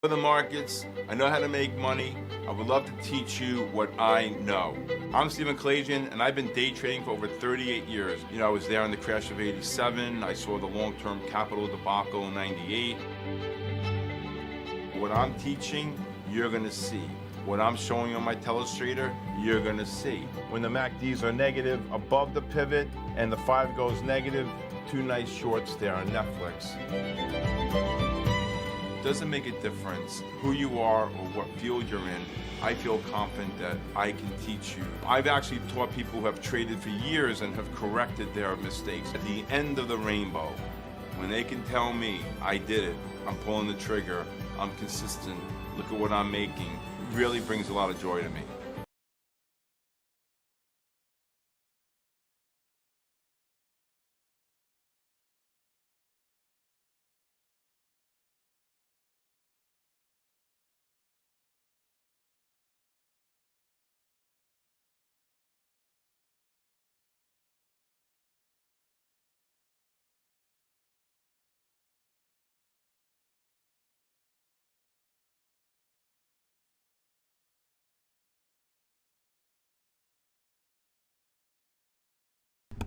The markets, I know how to make money. I would love to teach you what I know. I'm Stephen Kalajian, and I've been day trading for over 38 years. I was there in the crash of 87. I saw the long-term capital debacle in 98. What I'm teaching, you're gonna see. What I'm showing you on my telestrator, you're gonna see. When the MACDs are negative above the pivot and the 5 goes negative, 2 nice shorts there on Netflix. Doesn't make a difference who you are or what field you're in. I feel confident that I can teach you. I've actually taught people who have traded for years and have corrected their mistakes. At the end of the rainbow, when they can tell me I did it, I'm pulling the trigger, I'm consistent, look at what I'm making, it really brings a lot of joy to me.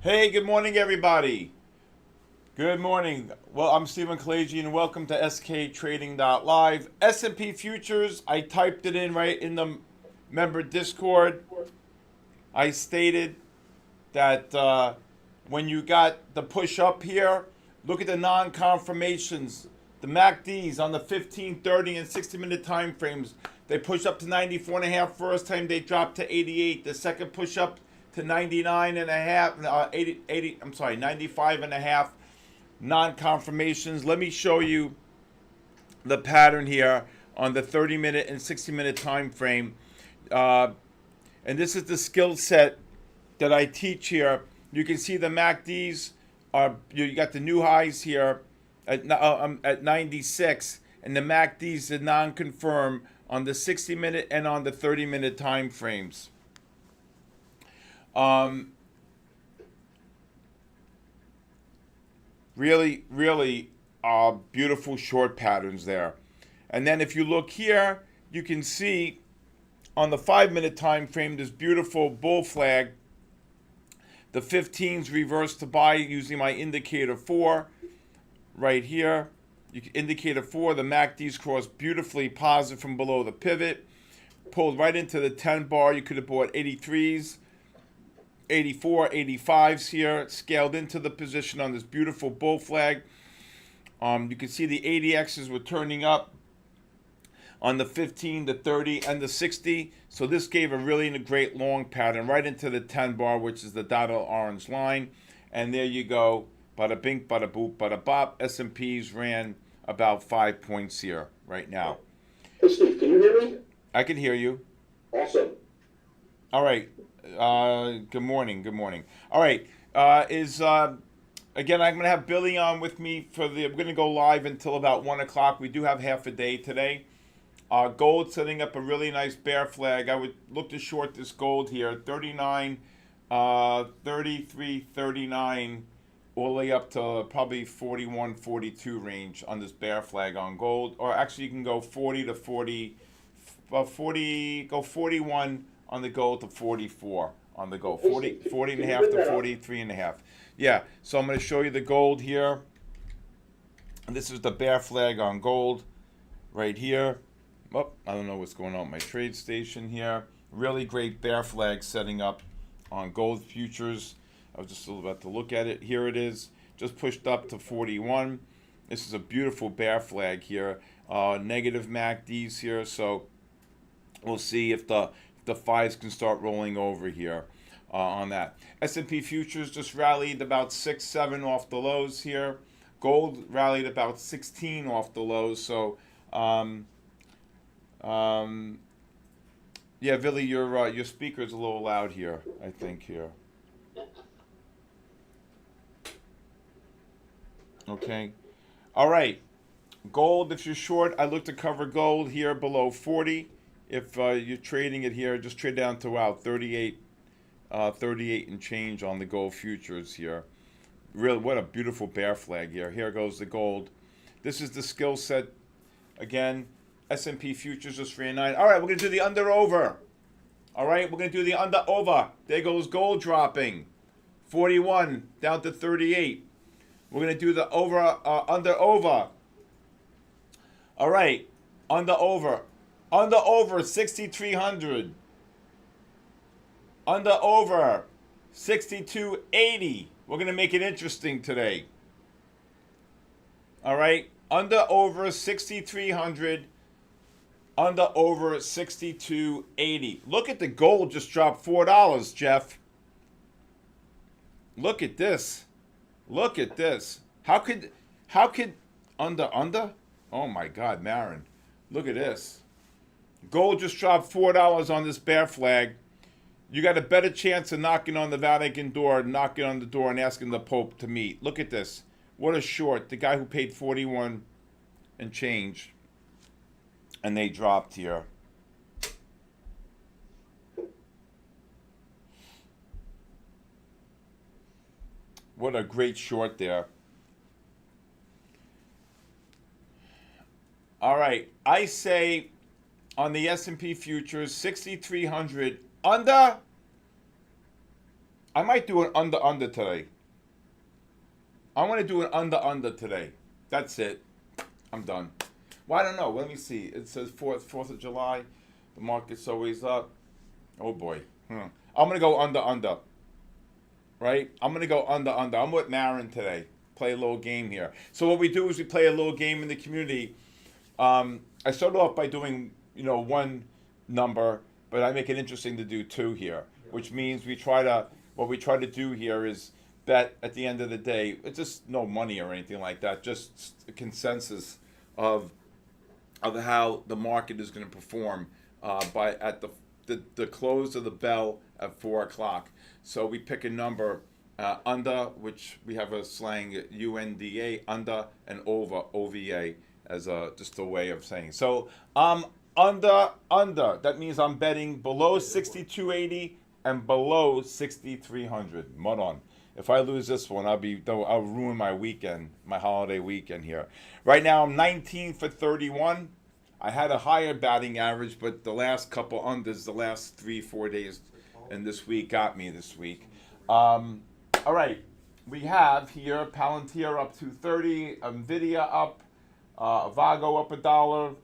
Hey, good morning, everybody. Good morning. Well, I'm Stephen Kalajian, and welcome to sktrading.live. S&P futures, I typed it in right in the member Discord. I stated that when you got the push up here, look at the non-confirmations. The MACDs on the 15, 30, and 60-minute time frames. They push up to 94.5 first time, they dropped to 88. The second push up to 99.5, 80, I'm sorry, 95.5 non-confirmations. Let me show you the pattern here on the 30-minute and 60-minute time frame. And this is the skill set that I teach here. You can see the MACDs are, you got the new highs here at 96, and the MACDs did non-confirm on the 60-minute and on the 30-minute time frames. Really beautiful short patterns there. And then if you look here, you can see on the 5-minute time frame this beautiful bull flag. The 15s reverse to buy using my indicator 4 right here. Indicator 4, the MACDs crossed beautifully positive from below the pivot. Pulled right into the 10 bar. You could have bought 83s. 84, 85s here, scaled into the position on this beautiful bull flag. You can see the ADXs were turning up on the 15, the 30, and the 60. So this gave a really great long pattern right into the 10 bar, which is the dotted orange line. And there you go. Bada bink, bada boop, bada bop. S&Ps ran about 5 points here right now. Hey Steve, can you hear me? I can hear you. Awesome. All right. Good morning. All right. Again, I'm going to have Billy on with me we're going to go live until about 1 o'clock. We do have half a day today. Gold setting up a really nice bear flag. I would look to short this gold here. 39, 33, 39, all the way up to probably 41, 42 range on this bear flag on gold. Or actually, you can go 40 to 40, go 41 on the gold to 44 on the gold. 40 and a half to 43 and a half. Yeah, so I'm going to show you the gold here. And this is the bear flag on gold right here. Oh, I don't know what's going on with my trade station here. Really great bear flag setting up on gold futures. I was just about to look at it. Here it is, just pushed up to 41. This is a beautiful bear flag here. Negative MACDs here, so we'll see if the fives can start rolling over here on that. S&P futures just rallied about 6, 7 off the lows here. Gold rallied about 16 off the lows. So, yeah, Billy, your speaker is a little loud here, I think here. Okay. All right. Gold, if you're short, I look to cover gold here below 40. If you're trading it here, just trade down to 38 and change on the gold futures here. Really, what a beautiful bear flag here. Here goes the gold. This is the skill set again. S&P futures is 309. All right, we're going to do the under-over. All right, we're going to do the under-over. There goes gold dropping. 41 down to 38. We're going to do the under-over. All right, under-over. Under-over, 6,300. Under-over, 6,280. We're going to make it interesting today. All right, under-over, 6,300. Under-over, 6,280. Look at the gold just dropped $4, Jeff. Look at this. Look at this. How could under? Oh my God, Marin. Look at this. Gold just dropped $4 on this bear flag. You got a better chance of knocking on the Vatican door, knocking on the door and asking the Pope to meet. Look at this. What a short. The guy who paid 41 and change. And they dropped here. What a great short there. All right. I say on the S&P futures, 6,300 under. I might do an under today. I want to do an under today. That's it. I'm done. Well, I don't know. Let me see. It says 4th of July. The market's always up. Oh, boy. I'm going to go under. Right? I'm going to go under. I'm with Marin today. Play a little game here. So what we do is we play a little game in the community. I started off by doing, one number, but I make it interesting to do two here, which means what we try to do here is bet at the end of the day. It's just no money or anything like that, just a consensus of how the market is going to perform at the close of the bell at 4 o'clock. So we pick a number under, which we have a slang UNDA, under, and over, OVA, as just a way of saying. So under. That means I'm betting below 6,280 and below 6,300. Mud on. If I lose this one, I'll ruin my weekend, my holiday weekend here. Right now I'm 19 for 31. I had a higher batting average, but the last couple unders, the last 3-4 days, and this week got me this week. All right, we have here Palantir up 230, Nvidia up, Avago up $1,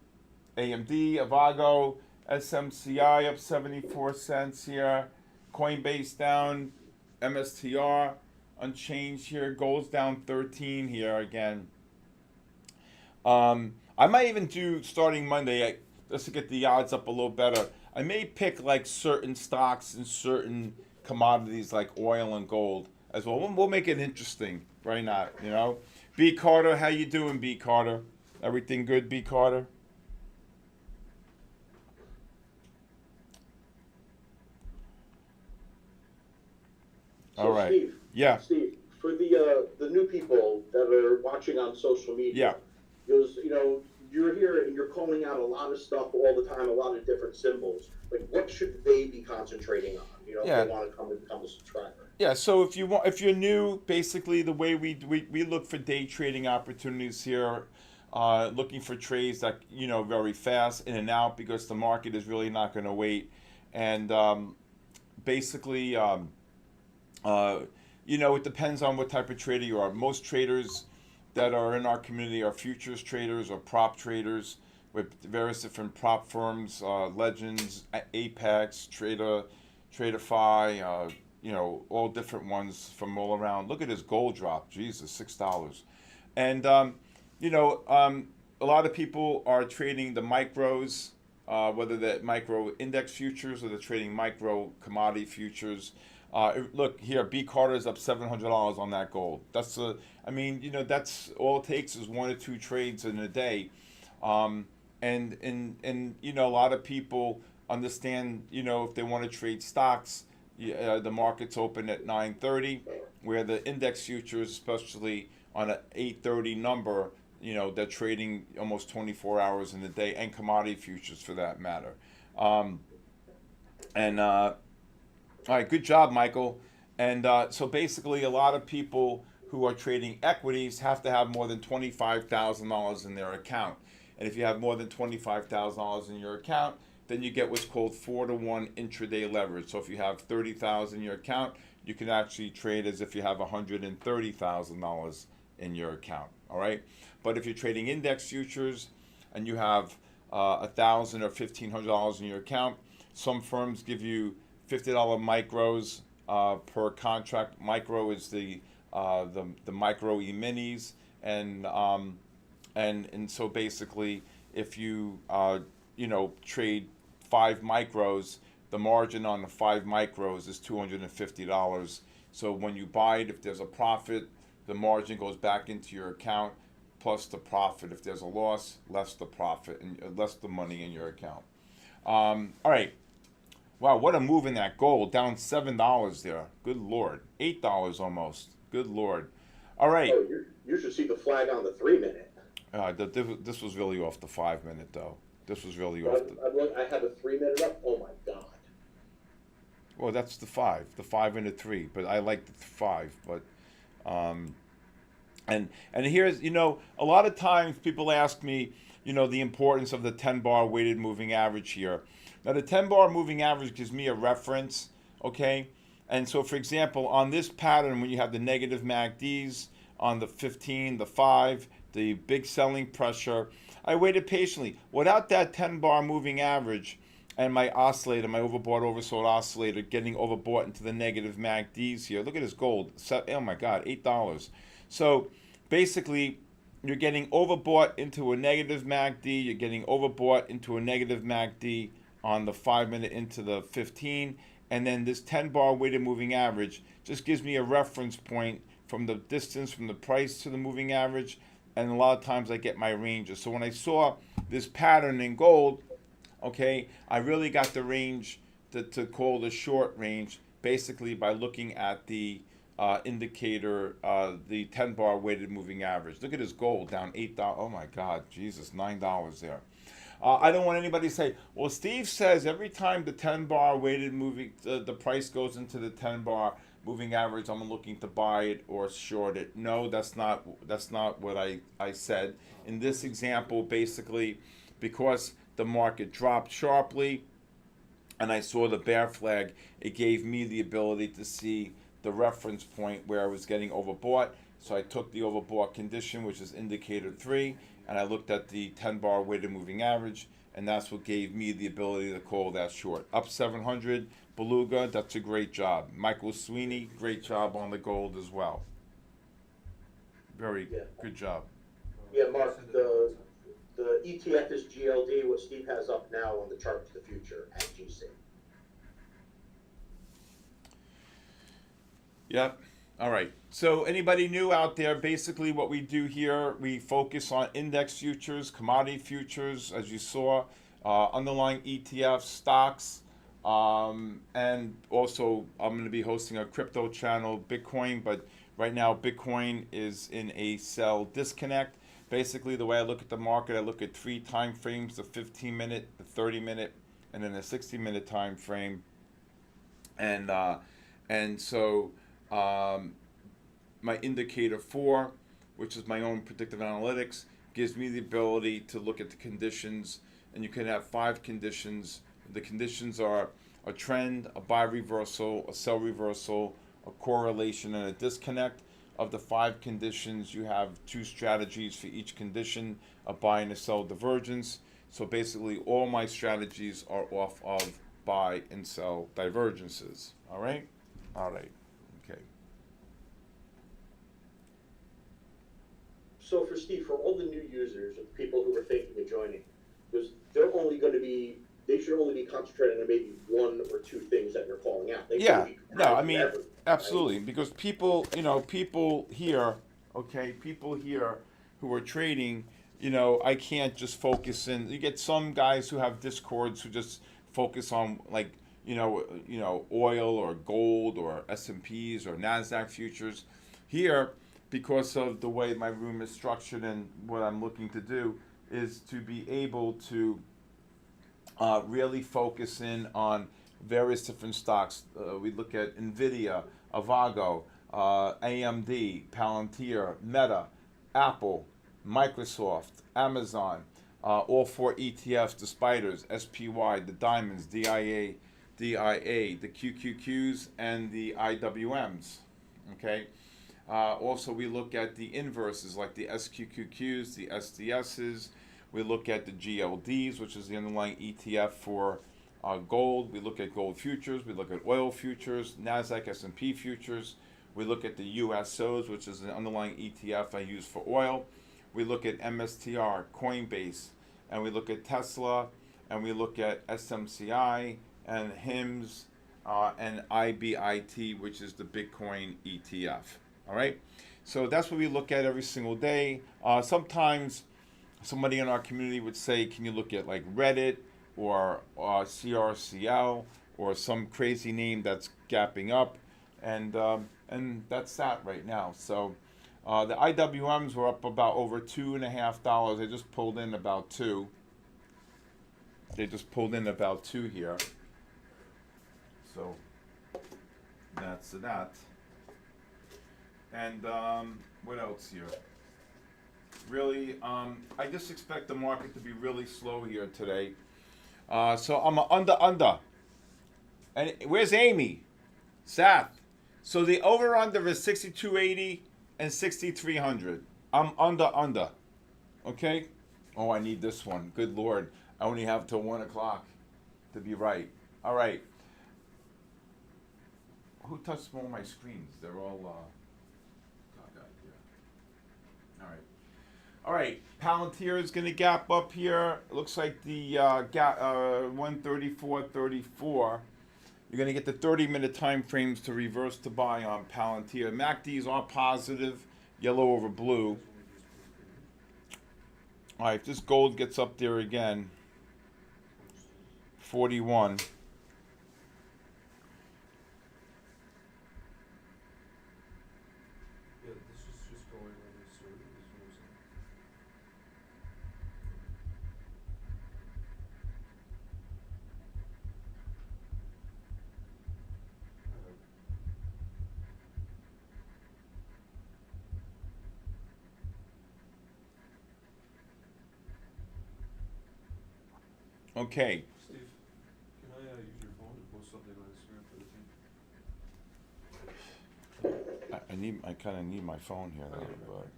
AMD, Avago, SMCI up 74 cents here, Coinbase down, MSTR unchanged here, gold's down 13 here again. I might even do, starting Monday, just to get the odds up a little better, I may pick like certain stocks and certain commodities like oil and gold as well. We'll make it interesting. Why not, B. Carter, how you doing, B. Carter? Everything good, B. Carter? So all right. Steve, yeah. Steve, for the new people that are watching on social media, yeah. because you're here and you're calling out a lot of stuff all the time, a lot of different symbols. Like, what should they be concentrating on? If they want to come and become a subscriber. Yeah. So if you're new, basically the way we look for day trading opportunities here, looking for trades that very fast in and out because the market is really not going to wait, and basically. It depends on what type of trader you are. Most traders that are in our community are futures traders or prop traders with various different prop firms, Legends, Apex, Traderfy, all different ones from all around. Look at this gold drop. Jesus, $6. And, a lot of people are trading the micros, whether they're micro index futures or they're trading micro commodity futures. Look here, B. Carter's up $700 on that gold. That's that's all it takes is 1 or 2 trades in a day, and a lot of people understand. If they want to trade stocks, the market's open at 9:30, where the index futures, especially on an 8:30 number, they're trading almost 24 hours in a day, and commodity futures for that matter, All right, good job, Michael. And so basically, a lot of people who are trading equities have to have more than $25,000 in their account. And if you have more than $25,000 in your account, then you get what's called 4-to-1 intraday leverage. So if you have $30,000 in your account, you can actually trade as if you have $130,000 in your account. All right. But if you're trading index futures and you have $1,000 or $1,500 in your account, some firms give you $50 micros per contract. Micro is the micro e-minis, and so basically, if you trade 5 micros, the margin on the 5 micros is $250. So when you buy it, if there's a profit, the margin goes back into your account plus the profit. If there's a loss, less the profit and less the money in your account. All right. Wow, what a move in that gold. Down $7 there. Good Lord. $8 almost. Good Lord. All right. Oh, you should see the flag on the 3-minute. This was really off the 5-minute, though. This was really But off the... I have a 3-minute up. Oh, my God. Well, that's the 5 and the 3. But I like the 5. But... And here's, a lot of times people ask me, the importance of the 10-bar weighted moving average here. Now, the 10-bar moving average gives me a reference, okay? And so, for example, on this pattern, when you have the negative MACDs on the 15, the 5, the big selling pressure, I waited patiently. Without that 10-bar moving average and my oscillator, my overbought, oversold oscillator, getting overbought into the negative MACDs here. Look at this gold. Oh, my God, $8. So, basically, you're getting overbought into a negative MACD. You're getting overbought into a negative MACD on the 5-minute into the 15. And then this 10-bar weighted moving average just gives me a reference point from the distance from the price to the moving average. And a lot of times I get my ranges. So when I saw this pattern in gold, okay, I really got the range to call the short range basically by looking at the indicator, the 10-bar weighted moving average. Look at this gold down $8. Oh my God, Jesus, $9 there. I don't want anybody to say, well, Steve says every time the 10-bar weighted moving, the price goes into the 10-bar moving average, I'm looking to buy it or short it. No, that's not what I said. In this example, basically, because the market dropped sharply and I saw the bear flag, it gave me the ability to see the reference point where I was getting overbought. So I took the overbought condition, which is indicator 3, and I looked at the 10-bar weighted moving average, and that's what gave me the ability to call that short. Up 700, Beluga, that's a great job. Michael Sweeney, great job on the gold as well. Very good job. Yeah, Mark, the ETF is GLD, what Steve has up now on the chart to the future at GC. Yep. All right. So anybody new out there, basically what we do here, we focus on index futures, commodity futures, as you saw, underlying ETFs, stocks, and also I'm going to be hosting a crypto channel, Bitcoin, but right now Bitcoin is in a sell disconnect. Basically, the way I look at the market, I look at 3 time frames, the 15-minute, the 30-minute, and then the 60-minute time frame. And so my indicator 4, which is my own predictive analytics, gives me the ability to look at the conditions, and you can have 5 conditions. The conditions are a trend, a buy reversal, a sell reversal, a correlation, and a disconnect. Of the 5 conditions, you have 2 strategies for each condition, a buy and a sell divergence. So basically all my strategies are off of buy and sell divergences. All right? All right. Okay. So for Steve, for all the new users, of people who are thinking of joining, because they're only going to be, they should only be concentrating on maybe 1 or 2 things that you're calling out. They Yeah, be no, I mean, everything, absolutely, right? because people, people here, okay, people here who are trading, I can't just focus in. You get some guys who have discords who just focus on like, oil or gold or S&Ps or NASDAQ futures. Here, because of the way my room is structured and what I'm looking to do, is to be able to really focus in on various different stocks. We look at NVIDIA, Avago, AMD, Palantir, Meta, Apple, Microsoft, Amazon, All four ETFs, the spiders, SPY, the diamonds, DIA, the QQQs, and the IWMs. Okay. Also, we look at the inverses like the SQQQs, the SDSs. We look at the GLDs, which is the underlying ETF for gold. We look at gold futures. We look at oil futures, NASDAQ, S&P futures. We look at the USOs, which is the underlying ETF I use for oil. We look at MSTR, Coinbase, and we look at Tesla, and we look at SMCI and HIMS and IBIT, which is the Bitcoin ETF. All right, so that's what we look at every single day. Sometimes somebody in our community would say, can you look at like Reddit or CRCL or some crazy name that's gapping up, and that's that right now. So the IWMs were up about over $2.50. They just pulled in about two. They just pulled in about two here. So that's that. And what else here? Really, I just expect the market to be really slow here today. So I'm a under. And where's Amy? Seth. So the over-under is 6,280 and 6,300. I'm under. Okay? Oh, I need this one. Good Lord. I only have till 1 o'clock to be right. All right. Who touched all my screens? They're all... All right, Palantir is going to gap up here. It looks like the gap 134.34. You're going to get the 30-minute time frames to reverse to buy on Palantir. MACDs are positive, yellow over blue. All right, if this gold gets up there again, 41. Okay. Steve, can I use your phone to post something on Instagram for the team? I kind of need my phone here, though, Okay. but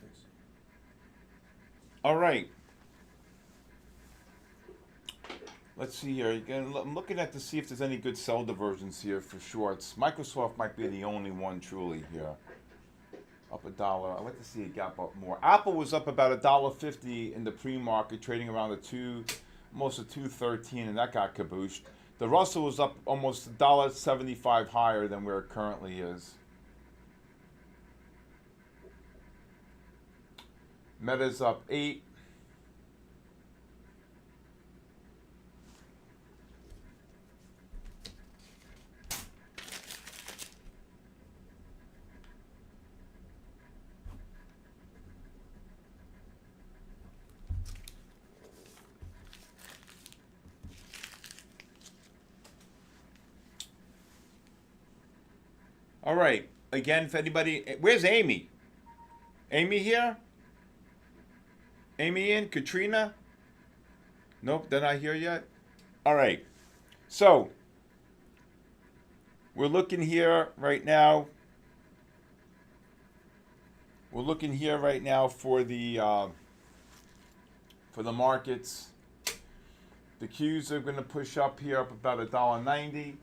Thanks. all right. Let's see here. Again, I'm looking at to see if there's any good sell divergence here for shorts. Microsoft might be the only one truly here. Up $1. I'd like to see it gap up more. Apple was up about $1.50 in the pre-market, trading around almost a 213, and that got kabooshed. The Russell was up almost $1.75 higher than where it currently is. Meta's up 8. All right. Again, if anybody, where's Amy? Amy here? Amy in? Katrina? Nope, they're not here yet. All right. So we're looking here right now. We're looking here right now for the markets. The Qs are going to push up here, up about $1.90.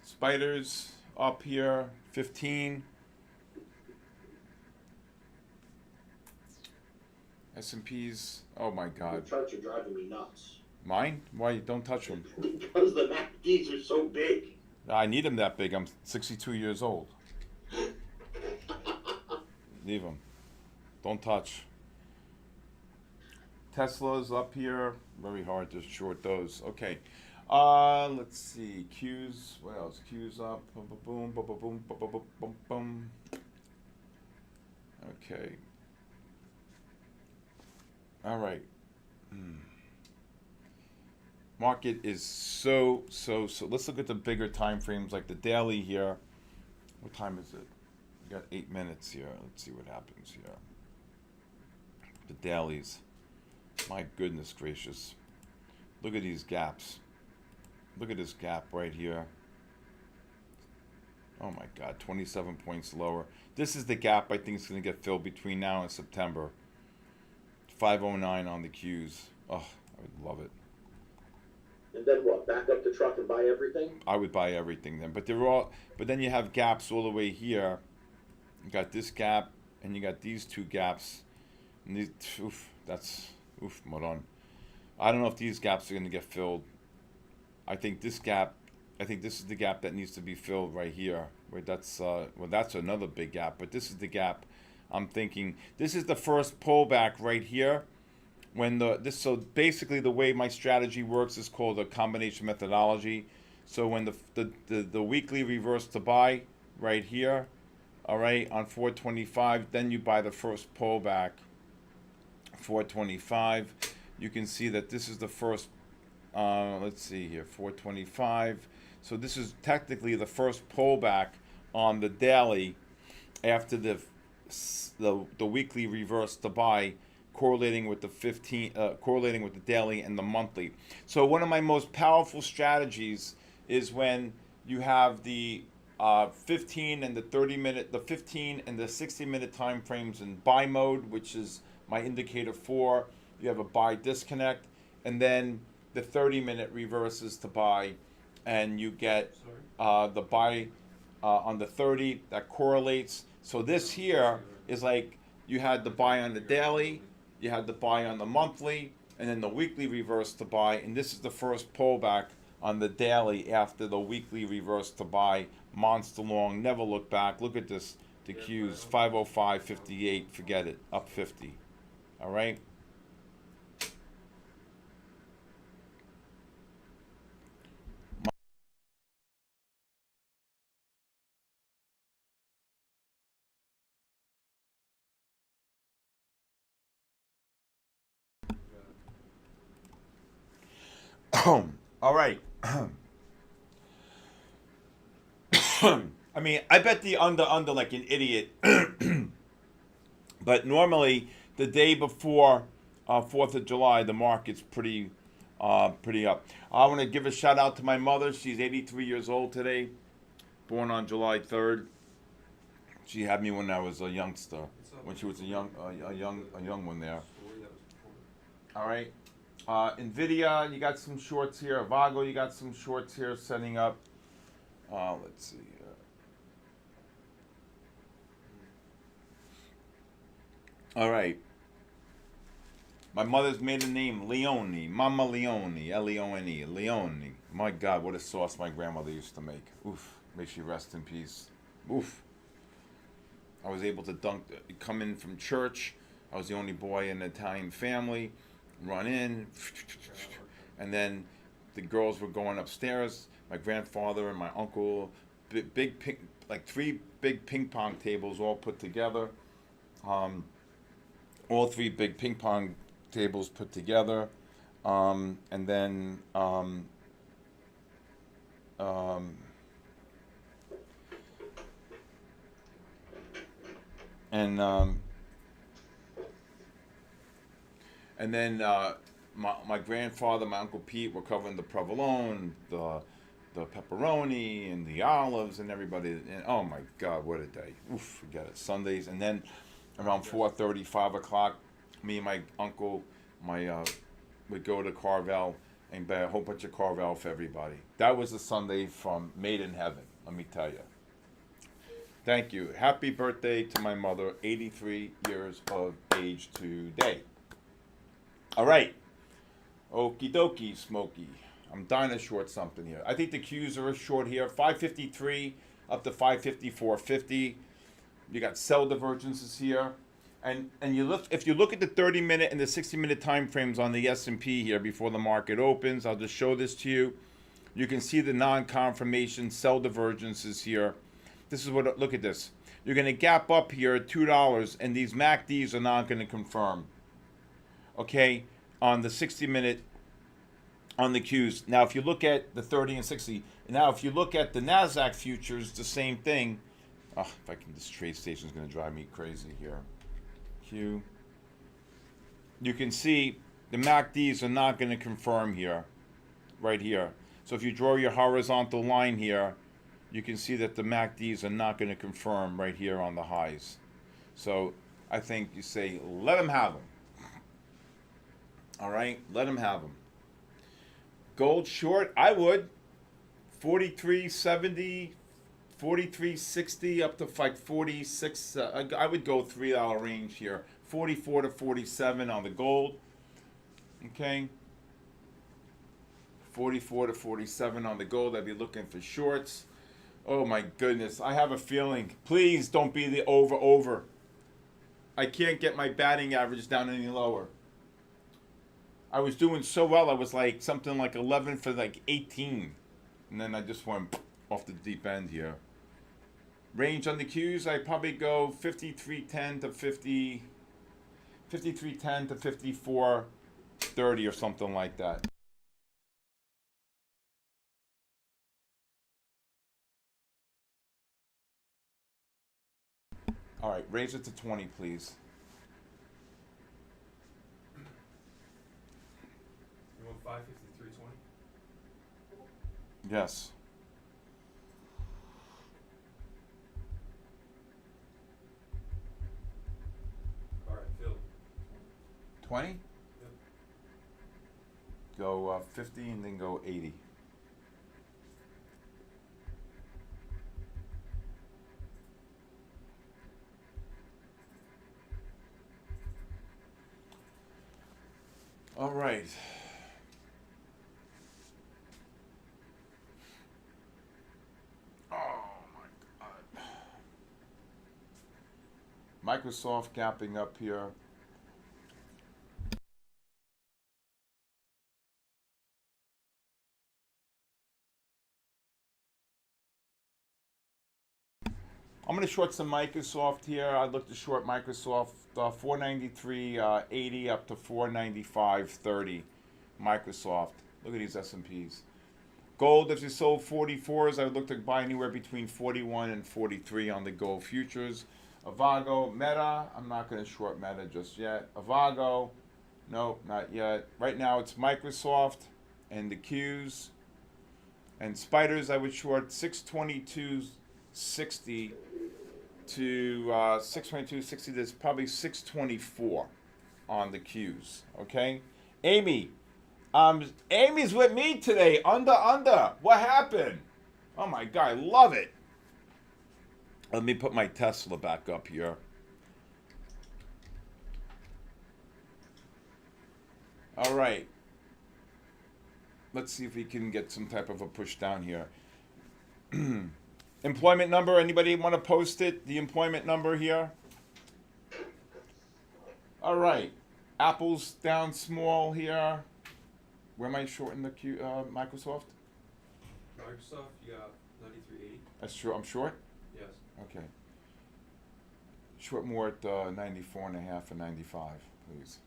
Spiders up here, 15. S&Ps, oh my God. The charts are driving me nuts. Mine? Why? Don't touch them. Because the MACDs are so big. I need them that big. I'm 62 years old. Leave them. Don't touch. Tesla's up here. Very hard to short those. Okay. Let's see. Q's. What else? Q's up. Boom, boom, boom, boom, boom, boom, boom, boom, boom. Okay. All right. Market is so. Let's look at the bigger time frames, like the daily here. What time is it? got 8 minutes here. Let's see what happens here. The dailies. My goodness gracious. Look at these gaps. Look at this gap right here. Oh my God, 27 points lower. This is the gap I think is going to get filled between now and September. 509 on the Qs. Oh, I would love it. And then what? Back up the truck and buy everything? I would buy everything then. But they're all. But then you have gaps all the way here. You got this gap, and you got these two gaps. And these, moron. I don't know if these gaps are going to get filled. I think this gap. I think this is the gap that needs to be filled right here. Where that's that's another big gap. But this is the gap. I'm thinking this is the first pullback right here. So basically the way my strategy works is called a combination methodology. So when the weekly reverse to buy right here, all right, on 425, then you buy the first pullback. 425. You can see that this is the first. Let's see here, 425. So this is technically the first pullback on the daily after the weekly reverse to buy, correlating with the correlating with the daily and the monthly. So one of my most powerful strategies is when you have the 15 and the 30-minute, the 15 and the 60-minute time frames in buy mode, which is my indicator 4. You have a buy disconnect, and then the 30-minute reverses to buy, and you get the buy on the 30 that correlates. So this here is like you had the buy on the daily, you had the buy on the monthly, and then the weekly reverse to buy, and this is the first pullback on the daily after the weekly reverse to buy. Monster long, never look back. Look at this, the Qs, 505.58, forget it, up 50. All right. All right. I mean, I bet the under like an idiot. But normally, the day before 4th of July, the market's pretty up. I want to give a shout out to my mother. She's 83 years old today, born on July 3rd. She had me when I was a youngster, when she was a young one there. All right. Nvidia, you got some shorts here. Vago, you got some shorts here setting up. Let's see. All right. My mother's maiden name, Leone. Mama Leone. L-E-O-N-E. Leone. My God, what a sauce my grandmother used to make. Oof. May she rest in peace. Oof. I was able to come in from church. I was the only boy in an Italian family. Run in. And then the girls were going upstairs. My grandfather and my uncle, like 3 big ping pong tables all put together. All 3 big ping pong tables put together. And then my grandfather, my Uncle Pete were covering the provolone, the pepperoni, and the olives, and everybody. And oh my God, what a day! Oof, forget it. Sundays, and then around 4:30, 5 o'clock, me and my uncle, would go to Carvel and buy a whole bunch of Carvel for everybody. That was a Sunday from made in heaven. Let me tell you. Thank you. Happy birthday to my mother, 83 years of age today. All right. Okie dokie, Smokey. I'm dying to short something here. I think the Qs are short here. 553 up to 554.50. You got sell divergences here. And if you look at the 30-minute and the 60-minute time frames on the S&P here before the market opens, I'll just show this to you. You can see the non-confirmation sell divergences here. This is what, look at this. You're going to gap up here at $2, and these MACDs are not going to confirm. Okay, on the 60-minute, on the Qs. Now, if you look at the 30 and 60, now if you look at the NASDAQ futures, the same thing. Oh, if I can, this trade station is going to drive me crazy here. Q. You can see the MACDs are not going to confirm here, right here. So if you draw your horizontal line here, you can see that the MACDs are not going to confirm right here on the highs. So I think you say, let them have them. All right, let them have them. Gold short, I would. 43.70, 43.60 up to like 46. I would go $3 range here. 44 to 47 on the gold. Okay. 44 to 47 on the gold. I'd be looking for shorts. Oh my goodness. I have a feeling. Please don't be the over. I can't get my batting average down any lower. I was doing so well. I was like something like 11 for like 18. And then I just went off the deep end here. Range on the Qs, I probably go 53.10 to 50, 53.10 to 54.30 or something like that. All right, raise it to 20, please. You want 553.20? Yes. All right, Phil. 20? Yep. Go 50 and then go 80. All right. Oh my God. Microsoft gapping up here. I'm going to short some Microsoft here. I looked to short Microsoft 493.80 up to 495.30. Microsoft. Look at these S&Ps. Gold, if you sold 44s, I would look to buy anywhere between 41 and 43 on the gold futures. Avago, Meta, I'm not going to short Meta just yet. Avago, nope, not yet. Right now it's Microsoft and the Qs. And Spiders, I would short 622.60 to 622.60. There's probably 624 on the Qs. Okay, Amy. Amy's with me today. Under. What happened? Oh my God, I love it. Let me put my Tesla back up here. All right. Let's see if we can get some type of a push down here. Employment number, anybody want to post it? The employment number here. All right. Apple's down small here. Where am I shorting the Microsoft? Microsoft, you got 93.80. That's true. I'm short? Yes. Okay. Short more at 94.5 and 95, please.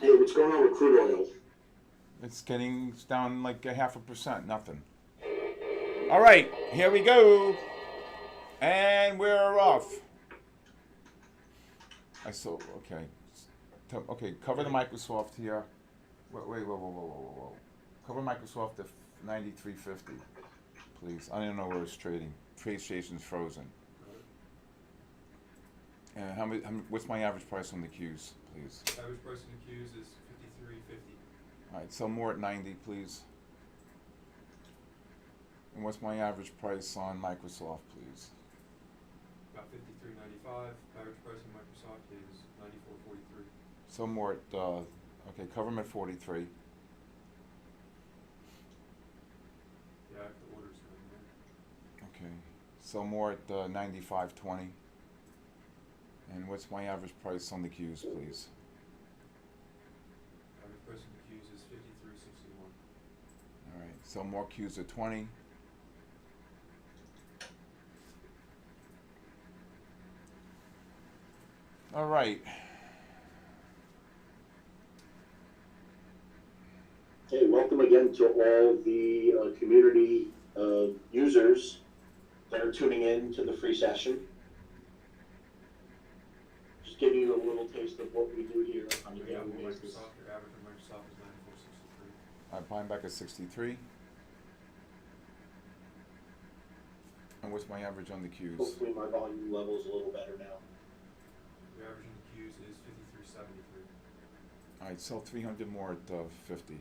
Hey, what's going on with crude oil? It's down like 0.5%, nothing. All right, here we go. And we're off. Okay. Okay, cover the Microsoft here. Wait, whoa. Cover Microsoft at 93.50, please. I don't know where it's trading. Trade station's frozen. And what's my average price on the Qs, please? Average price in the Qs is 53.50. All right, sell more at 90, please. And what's my average price on Microsoft, please? About 53.95. Average price in Microsoft is 94.43. Sell more at, okay, cover them at 43. Yeah, the order's coming in. Okay, sell more at 95.20. And what's my average price on the Qs, please? Average price in the Qs is 53.61. All right, sell more Qs at 20. All right. Hey, welcome again to all the community users that are tuning in to the free session. Just giving you a little taste of what we do here on a We daily got more basis. Microsoft, your average on Microsoft is 9463. I'm buying back at 63. And what's my average on the Qs? Hopefully my volume level is a little better now. Your average on the Qs is 5373. All right, sell 300 more at 50.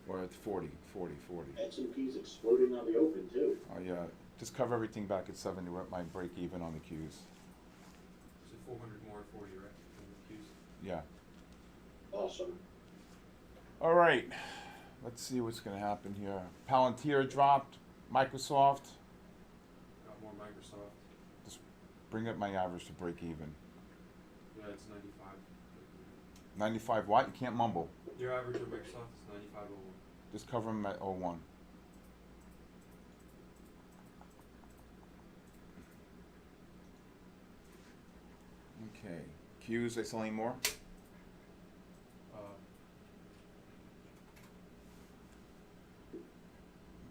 Or at 40. S&P's exploding on the open too. Oh yeah, just cover everything back at 70. We're at my break even on the Qs. So 400 more at 40, right? On the Qs. Yeah. Awesome. All right, let's see what's going to happen here. Palantir dropped. Microsoft. Got more Microsoft. Just bring up my average to break even. Yeah, it's 95. 95 what? You can't mumble. Your average on Microsoft is 9501. Just cover them at 01. Okay. Qs, they selling more?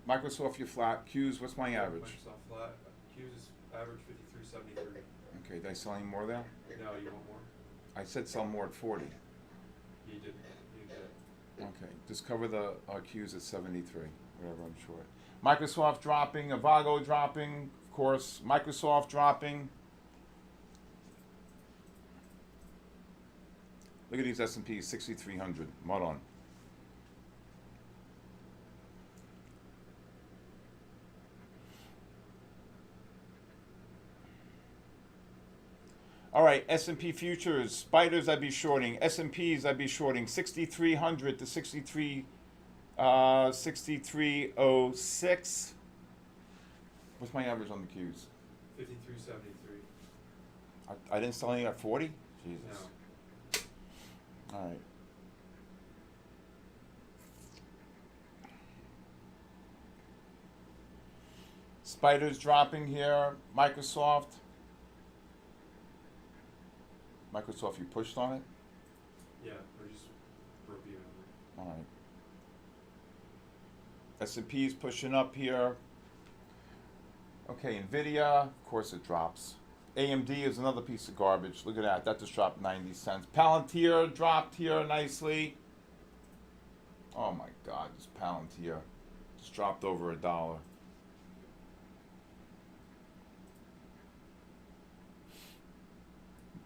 Microsoft, you're flat. Qs, what's my average? Microsoft flat. Qs is average 5373. Okay, they selling more there? No, you want more? I said sell more at 40. You didn't. You did. Okay, just cover the Qs at 73, whatever I'm short. Microsoft dropping, Avago dropping, of course, Microsoft dropping. Look at these S&Ps, 6,300, mud on. All right, S&P futures, spiders I'd be shorting, S&Ps I'd be shorting, 6,300 to 6306. What's my average on the Qs? 5373. I didn't sell any at 40? Jesus. No. All right. Spiders dropping here, Microsoft. Microsoft, you pushed on it? Yeah, we're just broke even on it. All right. S&P's pushing up here. Okay, Nvidia, of course it drops. AMD is another piece of garbage. Look at that. That just dropped 90 cents. Palantir dropped here nicely. Oh my God, this Palantir just dropped over $1.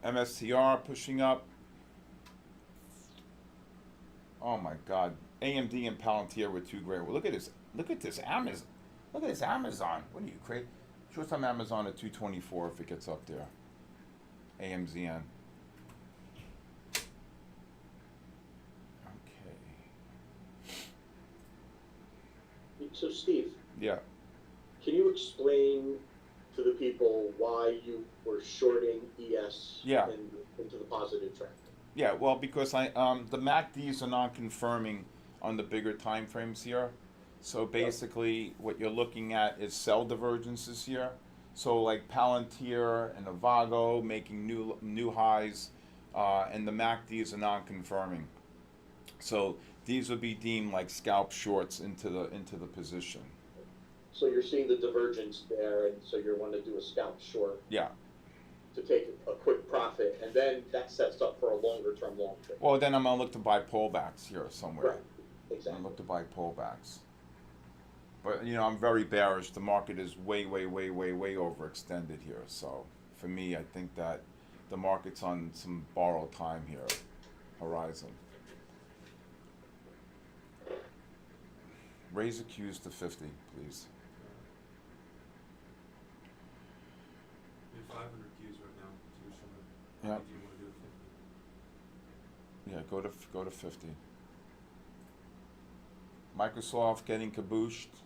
MSTR pushing up. Oh my God, AMD and Palantir were too great. Well, look at this. Look at this Amazon. Look at this Amazon. What are you crazy? Short time Amazon at 224 if it gets up there. AMZN. Okay. So Steve, Yeah. can you explain to the people why you were shorting ES Yeah. into the positive trend? Yeah. Well, because the MACDs are non-confirming on the bigger time frames here. So basically, what you're looking at is cell divergences here. So like Palantir and Avago making new highs, and the MACDs are non-confirming. So these would be deemed like scalp shorts into the position. So you're seeing the divergence there, and so you're wanting to do a scalp short Yeah. to take a quick profit, and then that sets up for a longer term long trade. Well, then I'm gonna look to buy pullbacks here somewhere. Right. I'm Exactly. gonna look to buy pullbacks. But I'm very bearish. The market is way overextended here. So for me, I think that the market's on some borrowed time here, horizon. Raise the Qs to 50, please. We have 500 Qs right now, so which one Yeah. do you want to do at 50? Yeah, go to 50. Microsoft getting kabooshed.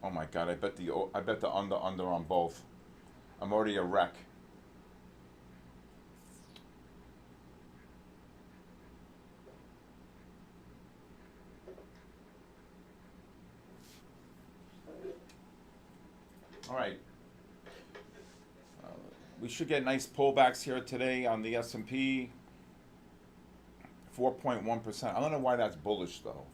Oh my God! I bet the under on both. I'm already a wreck. All right. We should get nice pullbacks here today on the S&P. 4.1%. I don't know why that's bullish though.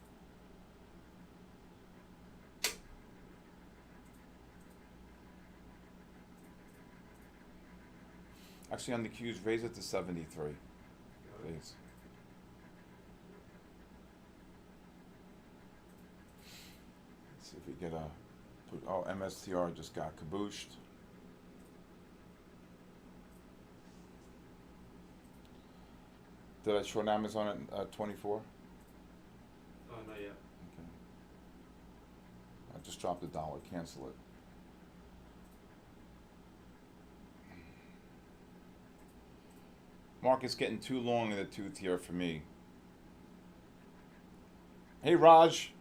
Actually, on the Qs, raise it to 73, please. Let's see if we get a. Oh, MSTR just got kabooshed. Did I short Amazon at 24? Not yet. Okay. I just dropped $1. Cancel it. Market's getting too long in the tooth here for me. Hey, Raj.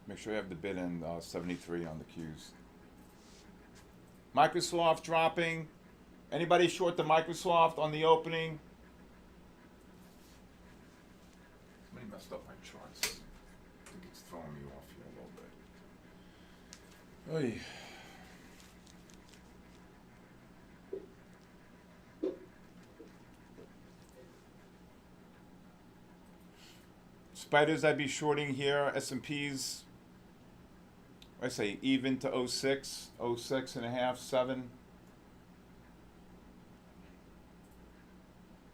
Make sure you have the bid in 73 on the Qs. Microsoft dropping. Anybody short the Microsoft on the opening? Somebody messed up my charts. I think it's throwing me off here a little bit. Oy. Spiders I'd be shorting here. S&Ps. I say even to 06, 06 and a half, 7.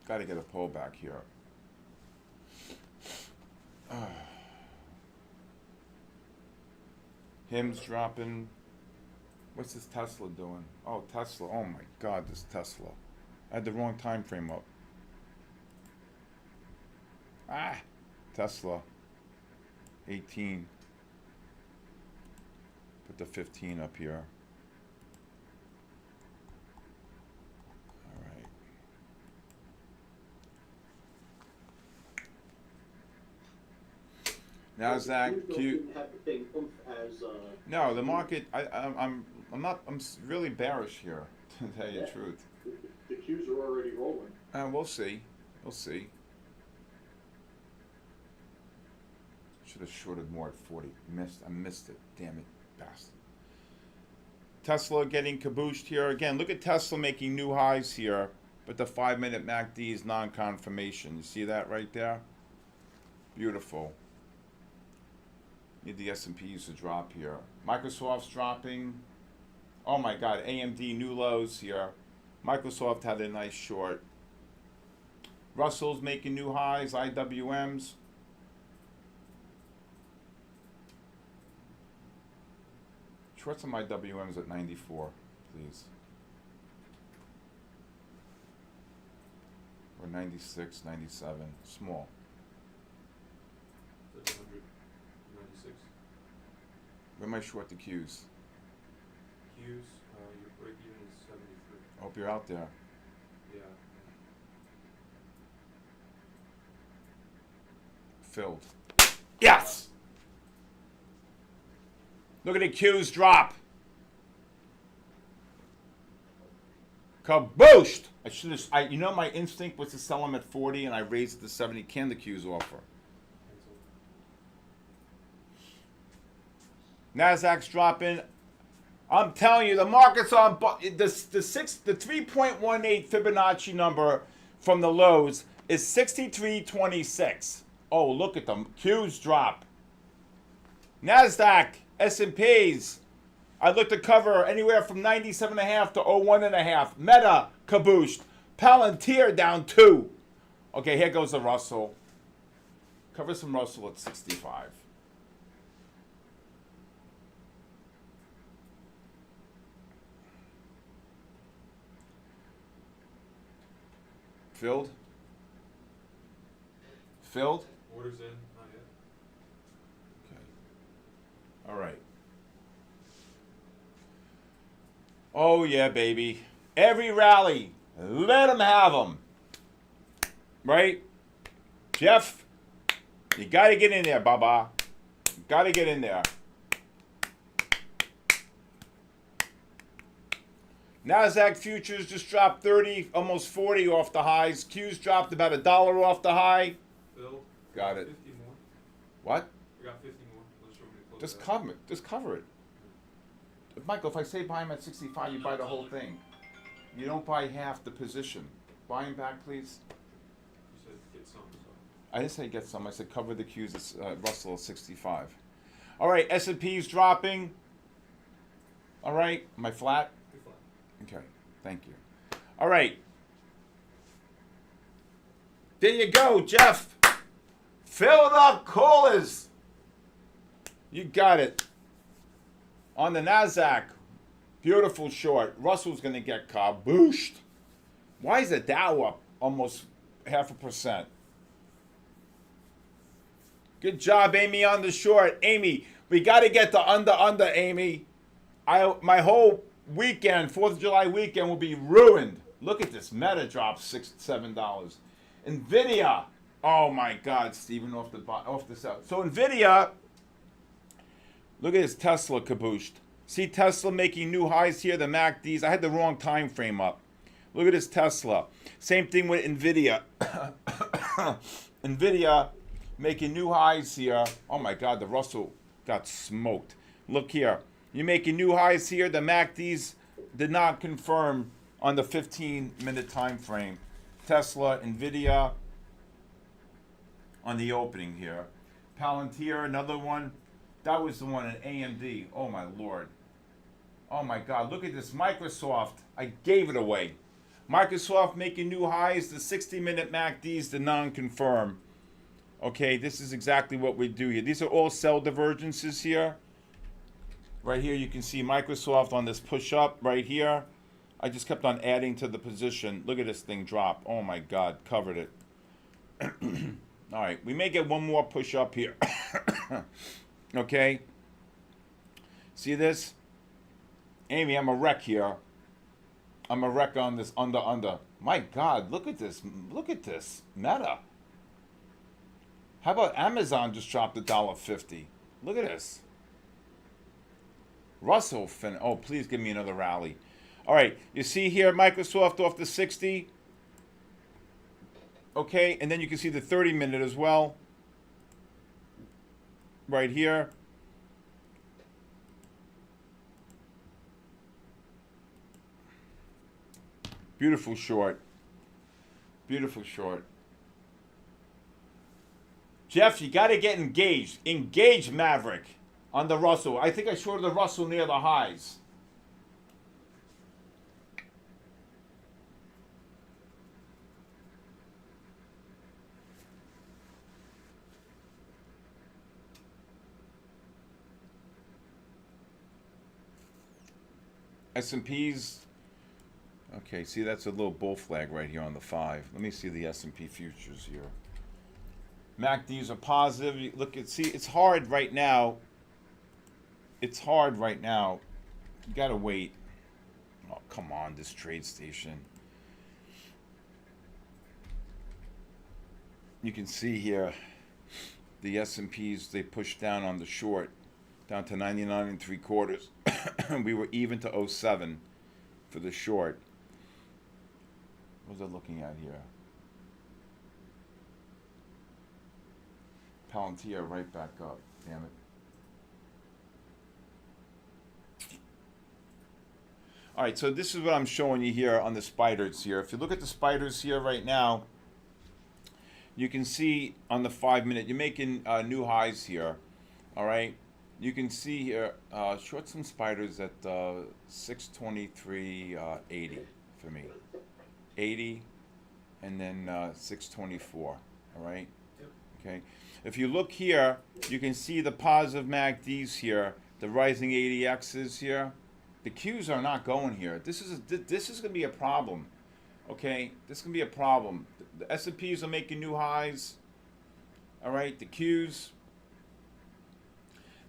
Got to get a pullback here. Him's dropping. What's this Tesla doing? Oh, Tesla. Oh my God, this Tesla. I had the wrong time frame up. Tesla. 18. Put the 15 up here. All right. Nasdaq, Q. Have the same oomph as, No, the market. I'm really bearish here, to tell you the truth. the Qs are already rolling. We'll see. We'll see. Should have shorted more at 40. I missed it. Damn it, bastard. Tesla getting kabooshed here again. Look at Tesla making new highs here, but the 5-minute MACD is non-confirmation. You see that right there? Beautiful. Need the S&Ps to drop here. Microsoft's dropping. Oh my God, AMD new lows here. Microsoft had a nice short. Russell's making new highs. IWMs. Short some IWMs at 94, please. Or 96, 97. Small. 196. Where am I short the Qs? Qs, your break even is 73. I hope you're out there. Yeah. Filled. Yes! Look at the Qs drop. Kabooshed! I should have. You know, my instinct was to sell them at 40, and I raised it to 70. Can the Qs offer? Nasdaq's dropping. I'm telling you, the market's on the 3.18 Fibonacci number from the lows is 63.26. Oh, look at them. Qs drop. Nasdaq, S&Ps. I looked at cover anywhere from 97.5 to 01.5. Meta kabooshed. Palantir down 2. Okay, here goes the Russell. Cover some Russell at 65. Filled? Filled? Orders in, not yet. Okay. All right. Oh, yeah, baby. Every rally, let them have them. Right? Jeff, you got to get in there, Baba. Got to get in there. Nasdaq futures just dropped 30, almost 40 off the highs. Qs dropped about $1 off the high. Bill? Got it. 50 more. What? We got 50 more. Let's show me to close Just that. cover it. Just cover it. Michael, if I say buy him at 65, you buy the whole thing. You don't buy half the position. buying back, please? You said get some, so. I didn't say get some. I said cover the Qs. Russell is 65. All right, S&P's dropping. All right, am I flat? You're fine. Okay, thank you. All right. There you go, Jeff. Fill the coolers. You got it. On the NASDAQ, beautiful short. Russell's going to get kabooshed. Why is the Dow up almost 0.5%? Good job, Amy, on the short. Amy, we got to get the under, Amy. My whole weekend, 4th of July weekend, will be ruined. Look at this. Meta dropped $7. NVIDIA. Oh, my God, Stephen, off the side. So NVIDIA, look at this Tesla cabooshed. See Tesla making new highs here, the MACDs. I had the wrong time frame up. Look at this Tesla. Same thing with NVIDIA. NVIDIA making new highs here. Oh, my God, the Russell got smoked. Look here. You're making new highs here. The MACDs did not confirm on the 15-minute time frame. Tesla, NVIDIA on the opening here. Palantir, another one. That was the one at AMD. Oh, my Lord. Oh, my God. Look at this. Microsoft. I gave it away. Microsoft making new highs. The 60-minute MACDs did not confirm. Okay, this is exactly what we do here. These are all sell divergences here. Right here, you can see Microsoft on this push-up right here. I just kept on adding to the position. Look at this thing drop. Oh, my God. Covered it. All right. We may get one more push-up here. Okay. See this? Amy, I'm a wreck here. I'm a wreck on this under. My God, look at this. Look at this. Meta. How about Amazon just dropped $1.50? Look at this. Russell oh, please give me another rally. All right, you see here Microsoft off the 60. Okay, and then you can see the 30-minute as well. Right here. Beautiful short. Beautiful short. Jeff, you got to get engaged. Engage, Maverick, on the Russell. I think I shorted the Russell near the highs. S&Ps. Okay, see, that's a little bull flag right here on the 5. Let me see the S&P futures here. MACDs are positive. You look at, see, it's hard right now. It's hard right now. You gotta wait. Oh, come on, this trade station. You can see here the S&Ps, they pushed down on the short, down to 99 3/4. We were even to 07 for the short. What was I looking at here? Palantir right back up. Damn it. All right, so this is what I'm showing you here on the spiders here. If you look at the spiders here right now, you can see on the 5-minute, you're making new highs here. All right. You can see here, short some spiders at 623.80 for me. 80 and then 624. All right. Yep. Okay. If you look here, you can see the positive MACDs here, the rising ADXs here. The Qs are not going here. This is going to be a problem. Okay, this can be a problem. The S&Ps are making new highs. All right, the Qs.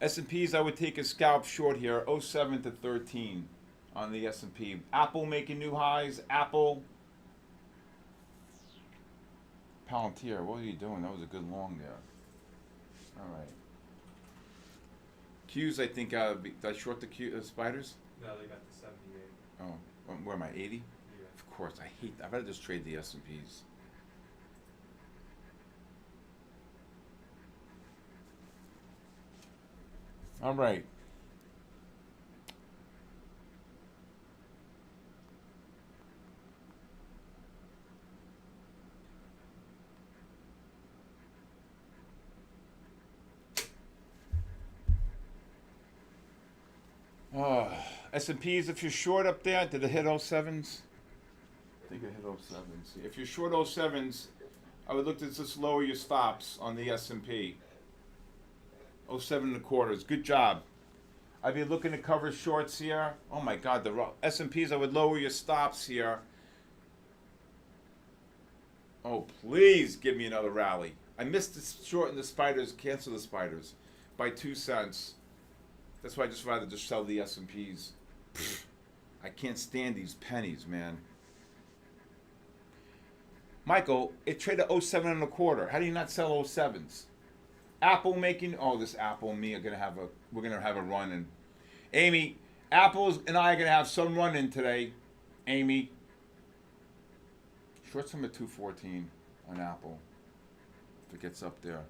S&Ps, I would take a scalp short here, 07 to 13 on the S&P. Apple making new highs. Apple. Palantir, what are you doing? That was a good long there. All right. Qs, I think, did I short the spiders? No, they got the 78. Oh, where am I, 80? Yeah. Of course, I'd rather just trade the S&Ps. All right. S&Ps, if you're short up there, did it hit 07s? I think it hit 07s. If you're short 07s, I would look to just lower your stops on the S&P. 07.25. Good job. I'd be looking to cover shorts here. Oh my God, the S&Ps, I would lower your stops here. Oh, please give me another rally. I missed the short and the spiders, cancel the spiders by 2 cents. That's why I just rather just sell the S&Ps. I can't stand these pennies, man. Michael, it traded 07.25. How do you not sell 07s? Apple making, oh, this Apple and me are we're gonna have a run. And Amy, Apples and I are gonna have some run in today. Amy, short some at 214 on Apple if it gets up there.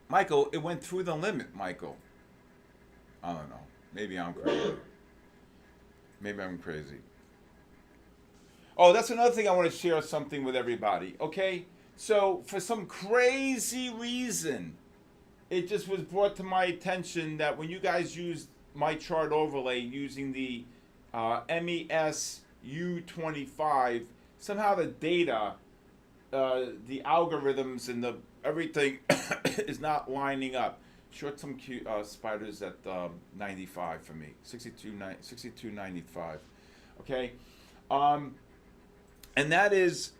Michael, it went through the limit, Michael. I don't know. Maybe I'm crazy. Maybe I'm crazy. Oh, that's another thing I want to share something with everybody, okay? So, for some crazy reason, it just was brought to my attention that when you guys used my chart overlay using the MES U25, somehow the data, the algorithms and the everything is not lining up. Short some spiders at 95 for me, 62.95, okay? And that is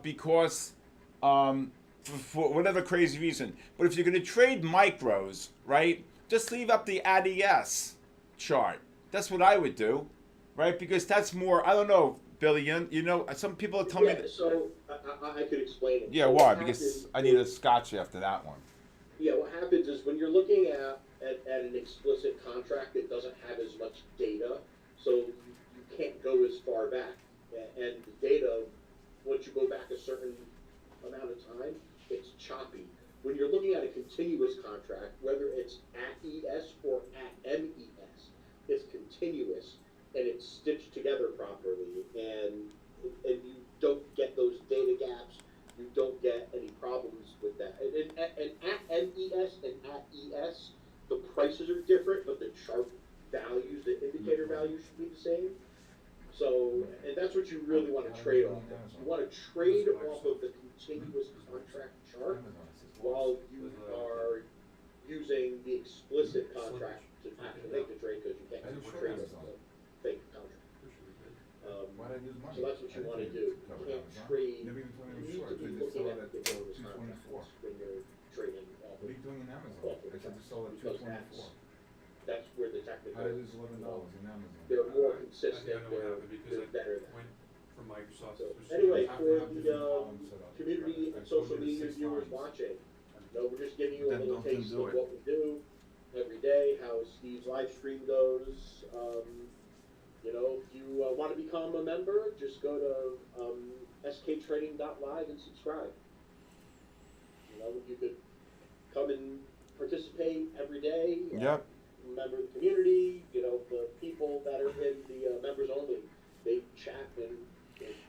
because for whatever crazy reason. But if you're going to trade micros, right, just leave up the ADS chart. That's what I would do, right? Because that's more, I don't know, Billy, you know, some people tell me that. So I could explain it. Yeah, so why? Because I need a scotch after that one. Yeah, what happens is when you're looking at an explicit contract that doesn't have as much data, so you can't go as far back. And the data, once you go back a certain amount of time, it's choppy. When you're looking at a continuous contract, whether it's at ES or at MES, it's continuous and it's stitched together properly, and you don't get those data gaps. You don't get any problems with that. And at MES and at ES, the prices are different, but the chart values, the indicator values should be the same. So, and that's what you really want to trade off of. You want to trade off of the continuous contract chart while you are using the explicit contract to make the trade, because you can't trade off the fake contract. So that's what you want to do. You can't trade. You need to be looking at the continuous contracts when you're trading off of. What are you doing in Amazon? I said to sell at 224. That's where the technical. How is $11 in Amazon? They're more consistent. I know what happened because They're better than. went from Microsoft. So to anyway, have for to have the different columns set up. community and social media viewers watching, no, we're just giving you a Then little don't taste do of it. what we do every day, how Steve's live stream goes. You know, if you want to become a member, just go to sktraining.live and subscribe. You know, you could come and participate every day. Yep. Member of the community, you know, the people that are in the members only, they chat and.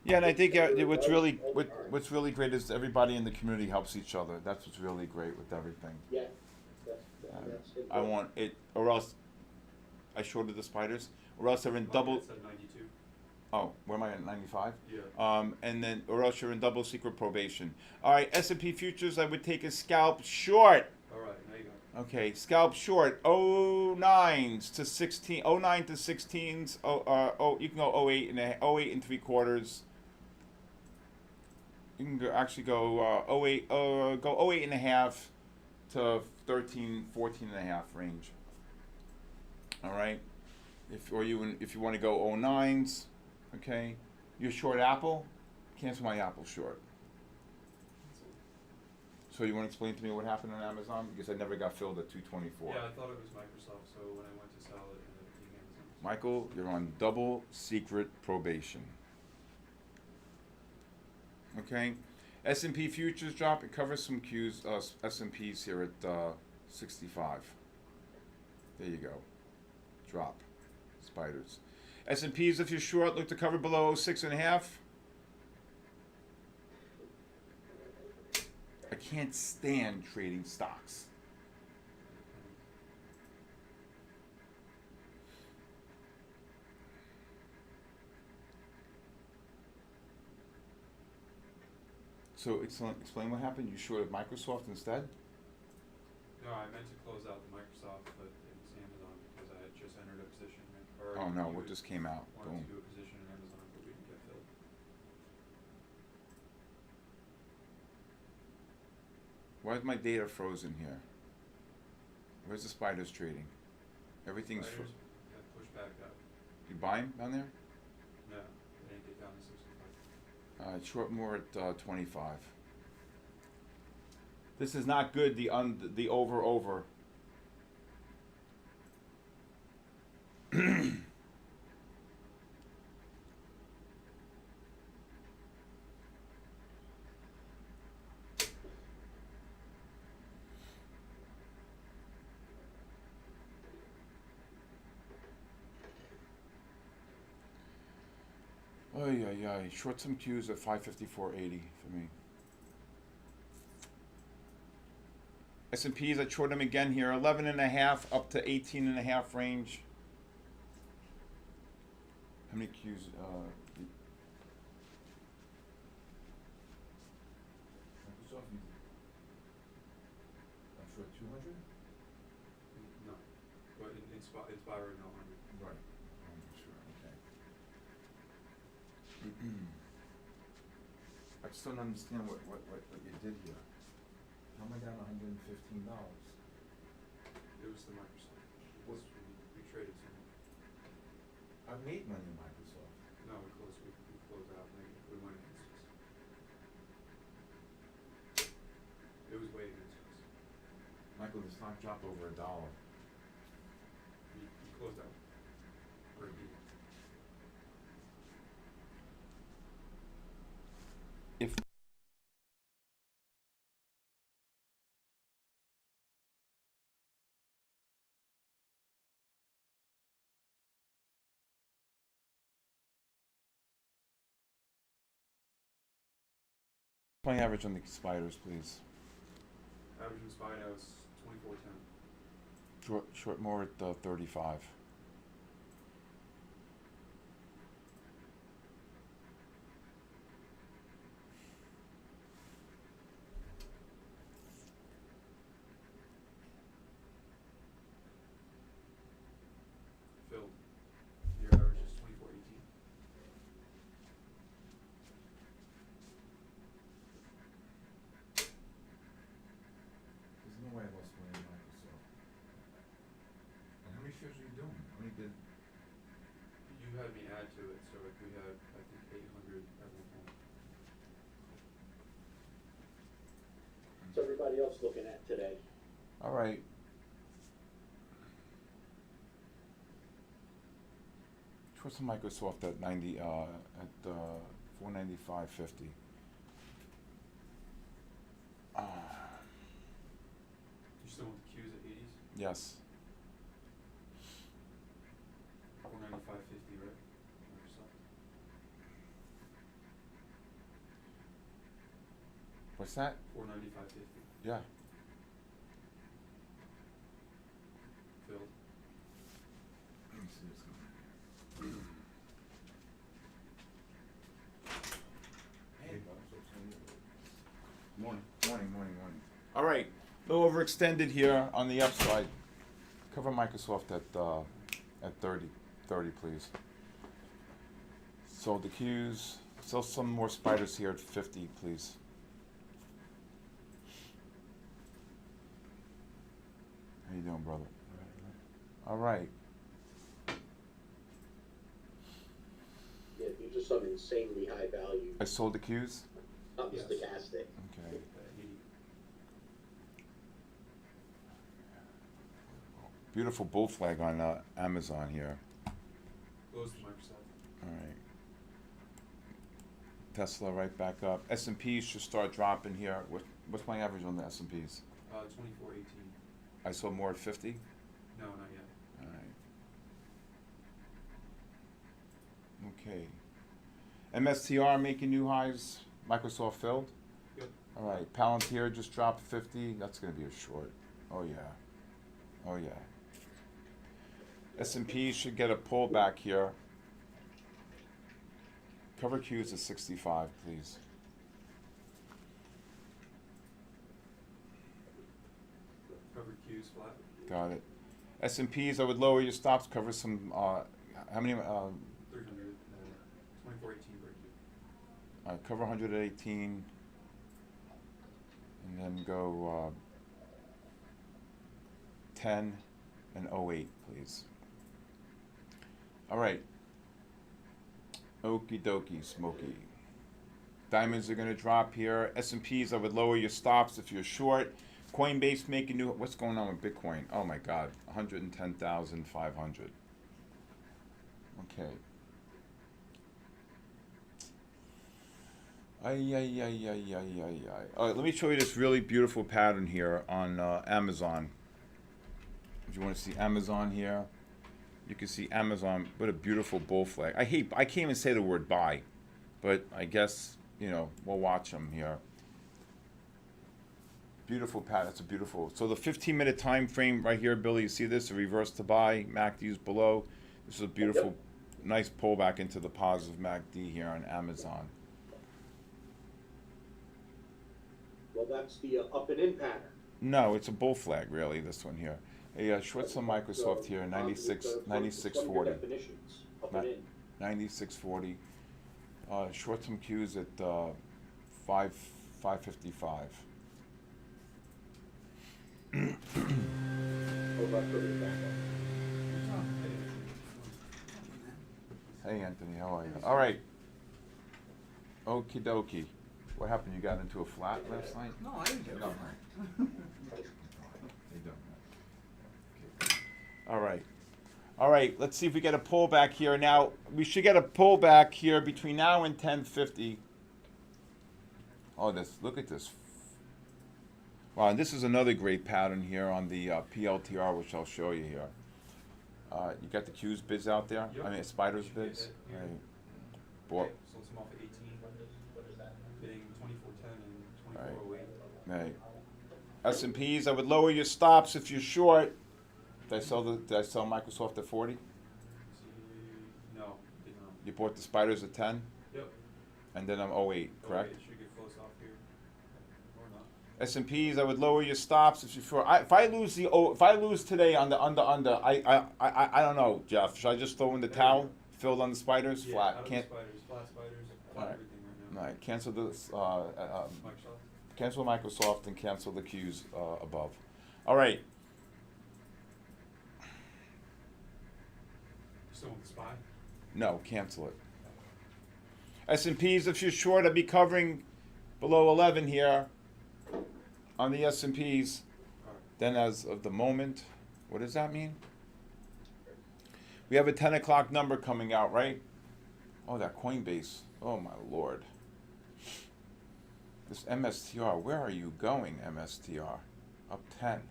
Yeah, and I think what's really great is everybody in the community helps each other. That's what's really great with everything. Yeah, that's I want it, or else I shorted the spiders, or else they're in double. It's at 92. Oh, where am I at 95? Yeah. And then, or else you're in double secret probation. All right, S&P futures, I would take a scalp short. All right, now you go. Okay, scalp short, 09s to 16, 09 to 16s, you can go 08 and 08 and 3/4. You can actually go 08, go 08 and a half to 13, 14 and a half range. All right, if you want to go 09s, okay, you're short Apple, cancel my Apple short. So you want to explain to me what happened on Amazon? Because I never got filled at 224. Yeah, I thought it was Microsoft, so when I went to sell it, it ended up being Amazon. Michael, you're on double secret probation. Okay, S&P futures drop. It covers some Qs, S&Ps here at 65. There you go. Drop. Spiders. S&Ps, if you're short, look to cover below 6.5. I can't stand trading stocks. So explain what happened. You shorted Microsoft instead? No, I meant to close out the Microsoft, but it's Amazon because I had just entered a position or Oh no, you what just came out? wanted Boom. to do a position in Amazon, but we didn't get filled. Why is my data frozen here? Where's the spiders trading? Everything's Spiders got pushed back up. You buying down there? No, they didn't get down to 65. Short more at 25. This is not good. The over. Ay, ay, ay. Short some Qs at 554.80 for me. S&Ps, I short them again here. 11.5 up to 18.5 range. How many Qs? Microsoft, I'm short 200? No, but it's Byron no 100. Right. Sure, okay. I still don't understand what you did here. How am I down $115? It was the Microsoft. What? We traded so much. I made money in Microsoft. No, we closed out. We went against us. It was way against us. Michael, the stock dropped over $1. We closed out. Or he. If my average on the spiders, please. Average in SPY now is 24.10. Short more at 35. Filled. Your average is 24.18. There's no way I lost money in Microsoft. And how many shares are you doing? How many did? You had me add to it, so we had, I think, 800 at one point. What's everybody else looking at today? All right. Short some Microsoft at 495.50. You still want the Qs at 80s? Yes. 495.50, right? Microsoft. What's that? 495.50. Yeah. Filled. Let me see what's going on. Hey, morning. All right, a little overextended here on the upside. Cover Microsoft at 30, please. Sold the Qs. Sell some more spiders here at 50, please. How you doing, brother? All right. Yeah, you just some insanely high value, I sold the Qs. something Yes. stochastic. Okay. 80. Beautiful bull flag on Amazon here. Close to Microsoft. All right. Tesla right back up. S&Ps should start dropping here. What's my average on the S&Ps? 24.18. I saw more at 50. No, not yet. All right. Okay. MSTR making new highs. Microsoft filled. Yep. All right. Palantir just dropped 50. That's going to be a short. Oh yeah. Oh yeah. S&P should get a pullback here. Cover Qs at 65, please. Qs flat. Got it. S&Ps, I would lower your stops, cover some, how many, 300, 2418 break cover 118, and then go 10 and 08, please. All right. Okie dokie, Smokey. Diamonds are going to drop here. S&Ps, I would lower your stops if you're short. Coinbase making new. What's going on with Bitcoin? Oh my God, 110,500. Okay. Ay, ay, ay, ay, ay, ay, ay. All right, let me show you this really beautiful pattern here on Amazon. If you want to see Amazon here, you can see Amazon. What a beautiful bull flag. I can't even say the word buy, but I guess, you know, we'll watch them here. Beautiful pattern. That's a beautiful. So the 15-minute time frame right here, Billy. You see this? A reverse to buy. MACD's below. This is a beautiful, nice pullback into the positive MACD here on Amazon. Well, that's the up and in pattern. No, it's a bull flag, really. This one here. Yeah, short some Microsoft here. 96.40. Definitions. Up and in. 96.40. Short some Qs at 555. Hold on for the back up. Hey Anthony, how are you? All right. Okie dokie. What happened? You got into a flat last night? No, I didn't get it. All right. All right, let's see if we get a pullback here. Now, we should get a pullback here between now and 10:50. Oh, look at this. Wow, and this is another great pattern here on the PLTR, which I'll show you here. You got the Q's bids out there? Yep. I mean, Spiders bids? Yeah. Right. Okay, sold some off at 18. Bidding 2410 and 2408. Right. S&Ps, I would lower your stops if you're short. Did I sell Microsoft at 40? See, no, did not. You bought the Spiders at 10? Yep. And then I'm 08, correct? Okay, should get close off here. Or not. S&Ps, I would lower your stops if you're short. If I lose today on the under, I don't know, Jeff. Should I just throw in the towel? Filled on the Spiders? Yeah, Flat. out of the Can't. spiders, flat spiders, flat Alright. everything right now. All right. Cancel this. Microsoft. Cancel Microsoft and cancel the Qs above. All right. Still with the spy? No, cancel it. S&Ps, if you're short, I'd be covering below 11 here on the S&Ps. Alright. Then as of the moment, what does that mean? We have a 10 o'clock number coming out, right? Oh, that Coinbase. Oh, my Lord. This MSTR, where are you going, MSTR? Up 10.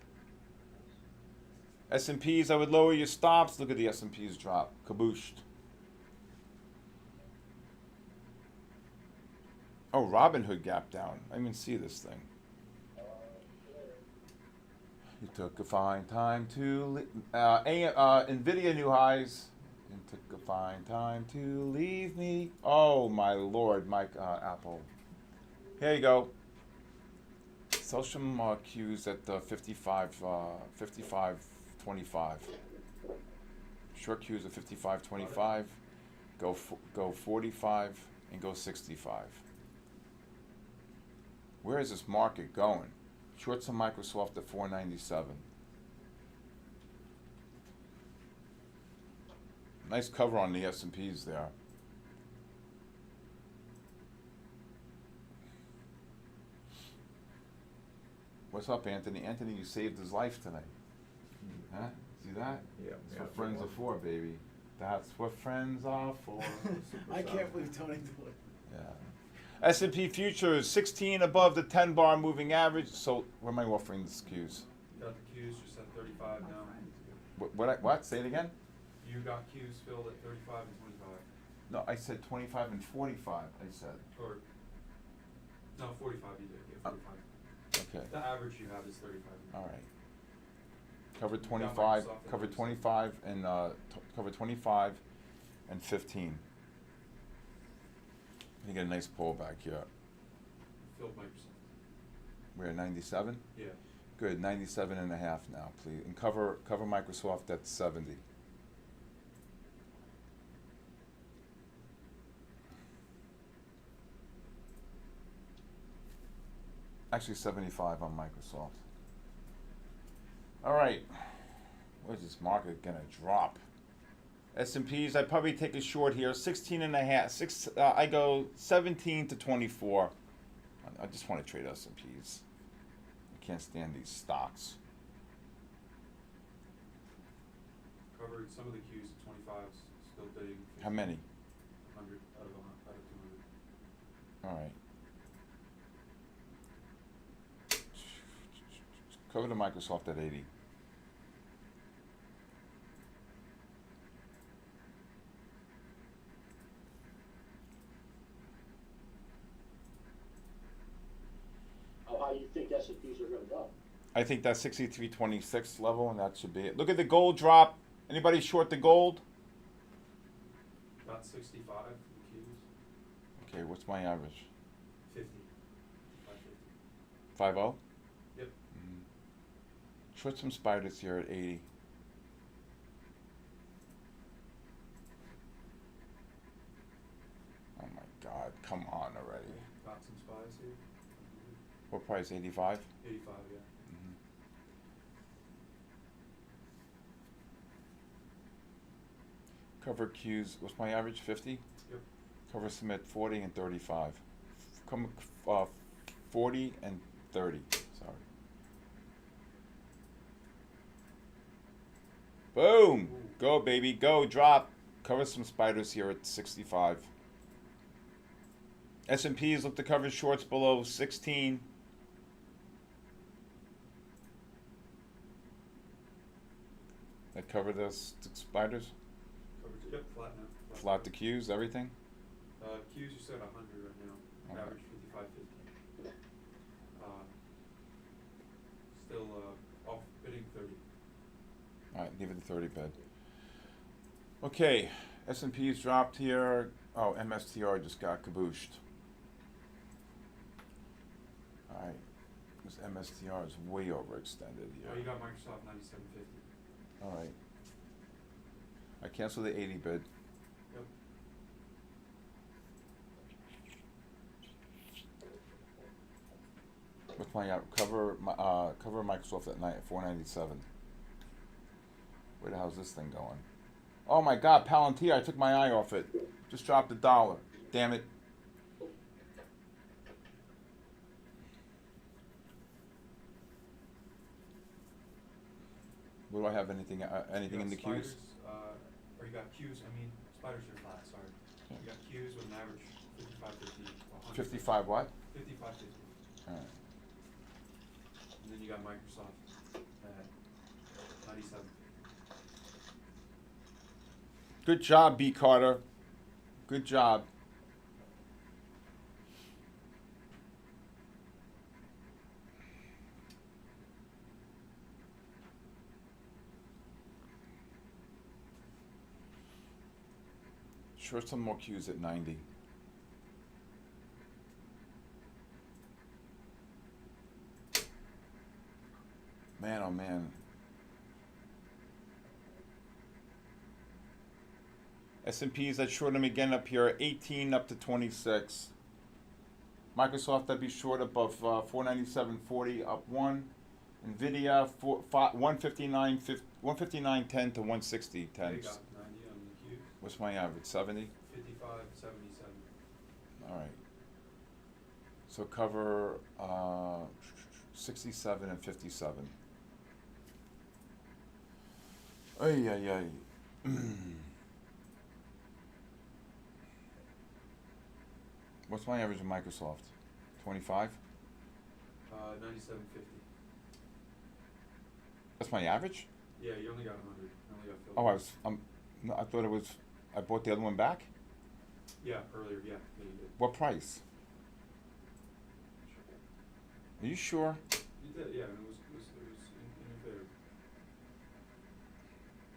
S&Ps, I would lower your stops. Look at the S&Ps drop. Kabooshed. Oh, Robinhood gap down. I didn't even see this thing. You took a fine time to NVIDIA new highs. You took a fine time to leave me. Oh my Lord, Mike Apple. Here you go. Sell some Qs at 55.25. Short Qs at 55.25. Go 45 and go 65. Where is this market going? Short some Microsoft at 497. Nice cover on the S&Ps there. What's up, Anthony? Anthony, you saved his life tonight. Huh? See that? Yeah. That's what friends are for, baby. That's what friends are for. I can't believe Tony did it. Yeah. S&P futures 16 above the 10 bar moving average. So where am I offering the Qs? Got the Qs just at 35 now. What? Say it again? You got Qs filled at 35 and 25. No, I said 25 and 45. I said. Or, no, 45 you did, yeah, 45. Okay. The average you have is 35. All right. Cover Got 25. Microsoft Cover at 25 and cover 25 and 15. You get a nice pullback here. Filled Microsoft. We're at 97. Yeah. Good, 97.5 now, please. And cover Microsoft at 70. Actually 75 on Microsoft. All right. Where's this market gonna drop? S&Ps, I'd probably take a short here, 16.5. I go 17 to 24. I just want to trade S&Ps. I can't stand these stocks. Covered some of the Qs at 25s, still bidding. How many? 100 out of 200. All right. Cover the Microsoft at 80. How high you think S&Ps are gonna go? I think that's 63.26 level, and that should be it. Look at the gold drop. Anybody short the gold? About 65 for the Qs. Okay, what's my average? 50. 550. 50? Yep. Short some spiders here at 80. Oh my God, come on already. Got some spies here. What price, 85? 85, yeah. Cover Qs, what's my average, 50? Yep. Cover submit 40 and 35. Come 40 and 30, sorry. Boom! Ooh. Go baby, go, drop. Cover some spiders here at 65. S&Ps look to cover shorts below 16. That cover those spiders? Covered, yep, flat now. Flat the Qs, everything? Qs you said 100 right now. Okay. Average 55.50. Still off bidding 30. Alright, leave it at 30 bid. Okay, S&P's dropped here. Oh, MSTR just got kabooshed. Alright, this MSTR is way overextended here. Oh, you got Microsoft 97.50. Alright. I cancel the 80 bid. Yep. What's my cover Microsoft at 497. Where the hell's this thing going? Oh my God, Palantir! I took my eye off it. Just dropped $1. Damn it! What do I have? Anything in the spiders, queues? Or you got Qs, spiders are flat, sorry. Yeah. You got Qs with an average 55.50. 55 what? 55.50. Alright. And then you got Microsoft at 97. Good job, B. Carter. Good job. Sure, some more cues at 90. Man, oh man. S&Ps, I'd short them again up here, 18 up to 26. Microsoft, I'd be short above 497.40 up 1. Nvidia, 159.10 to 160.10. They got 90 on the Qs. What's my average? 70? 55.77. All right. So cover 67 and 57. Ay, ay, ay. What's my average in Microsoft? 25? 97.50. That's my average? Yeah, you only got 100. You only got filled. Oh, no, I thought it was, I bought the other one back? Yeah, earlier, yeah, you did. What price? Are you sure? You did, yeah, and it was in your favor.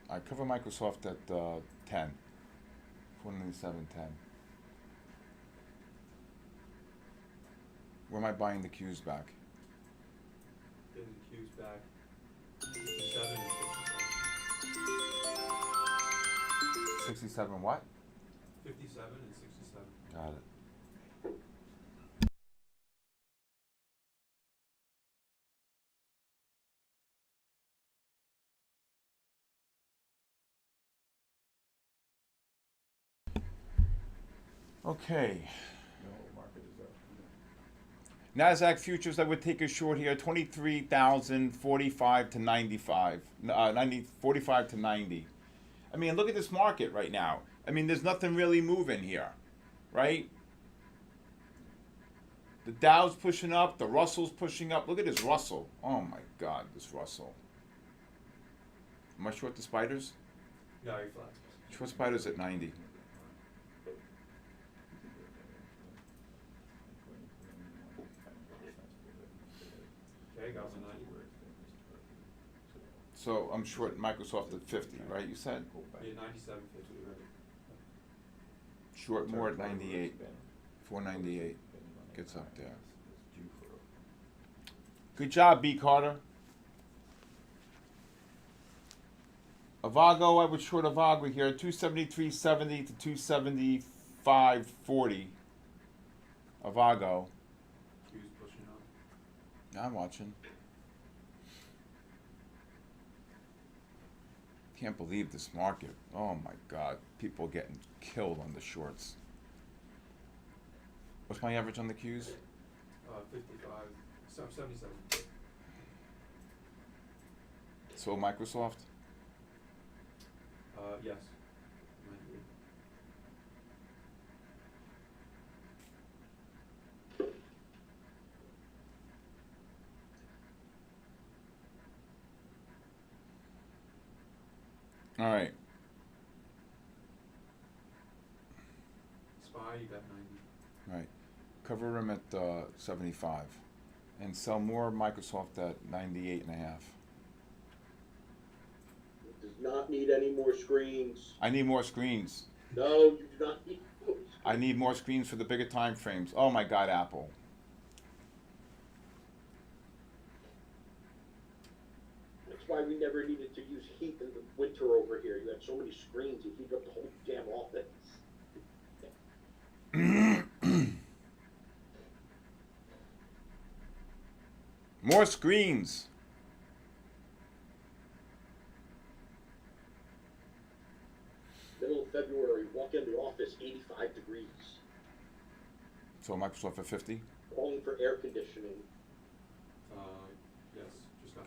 I cover Microsoft at 10. 497.10. Where am I buying the Qs back? Getting the Qs back 57 and 67. 67 what? 57 and 67. Got it. Okay. Nasdaq futures, I would take a short here, 23,045 to 95, 45 to 90. I mean, look at this market right now. I mean, there's nothing really moving here, right? The Dow's pushing up, the Russell's pushing up. Look at this Russell. Oh my God, this Russell. Am I short the spiders? No, you're flat. Short spiders at 90. Okay, got my 90. So I'm short Microsoft at 50, right? You said? Yeah, 97, 50, right? Short more at 98. 498. Gets up there. Good job, B. Carter. Avago, I would short Avago here, 273.70 to 275.40. Avago. Q's pushing up. I'm watching. Can't believe this market. Oh my God. People getting killed on the shorts. What's my average on the Qs? 55, 77. So Microsoft? Yes. 98. All right. SPY, you got 90. Right. Cover them at 75. And sell more Microsoft at 98 and a half. It does not need any more screens. I need more screens. No, you do not need more screens. I need more screens for the bigger time frames. Oh my God, Apple. That's why we never needed to use heat in the winter over here. You had so many screens, you heat up the whole damn office. More screens. Middle of February, walk in the office, 85 degrees. So Microsoft at 50. Calling for air conditioning. Yes, just got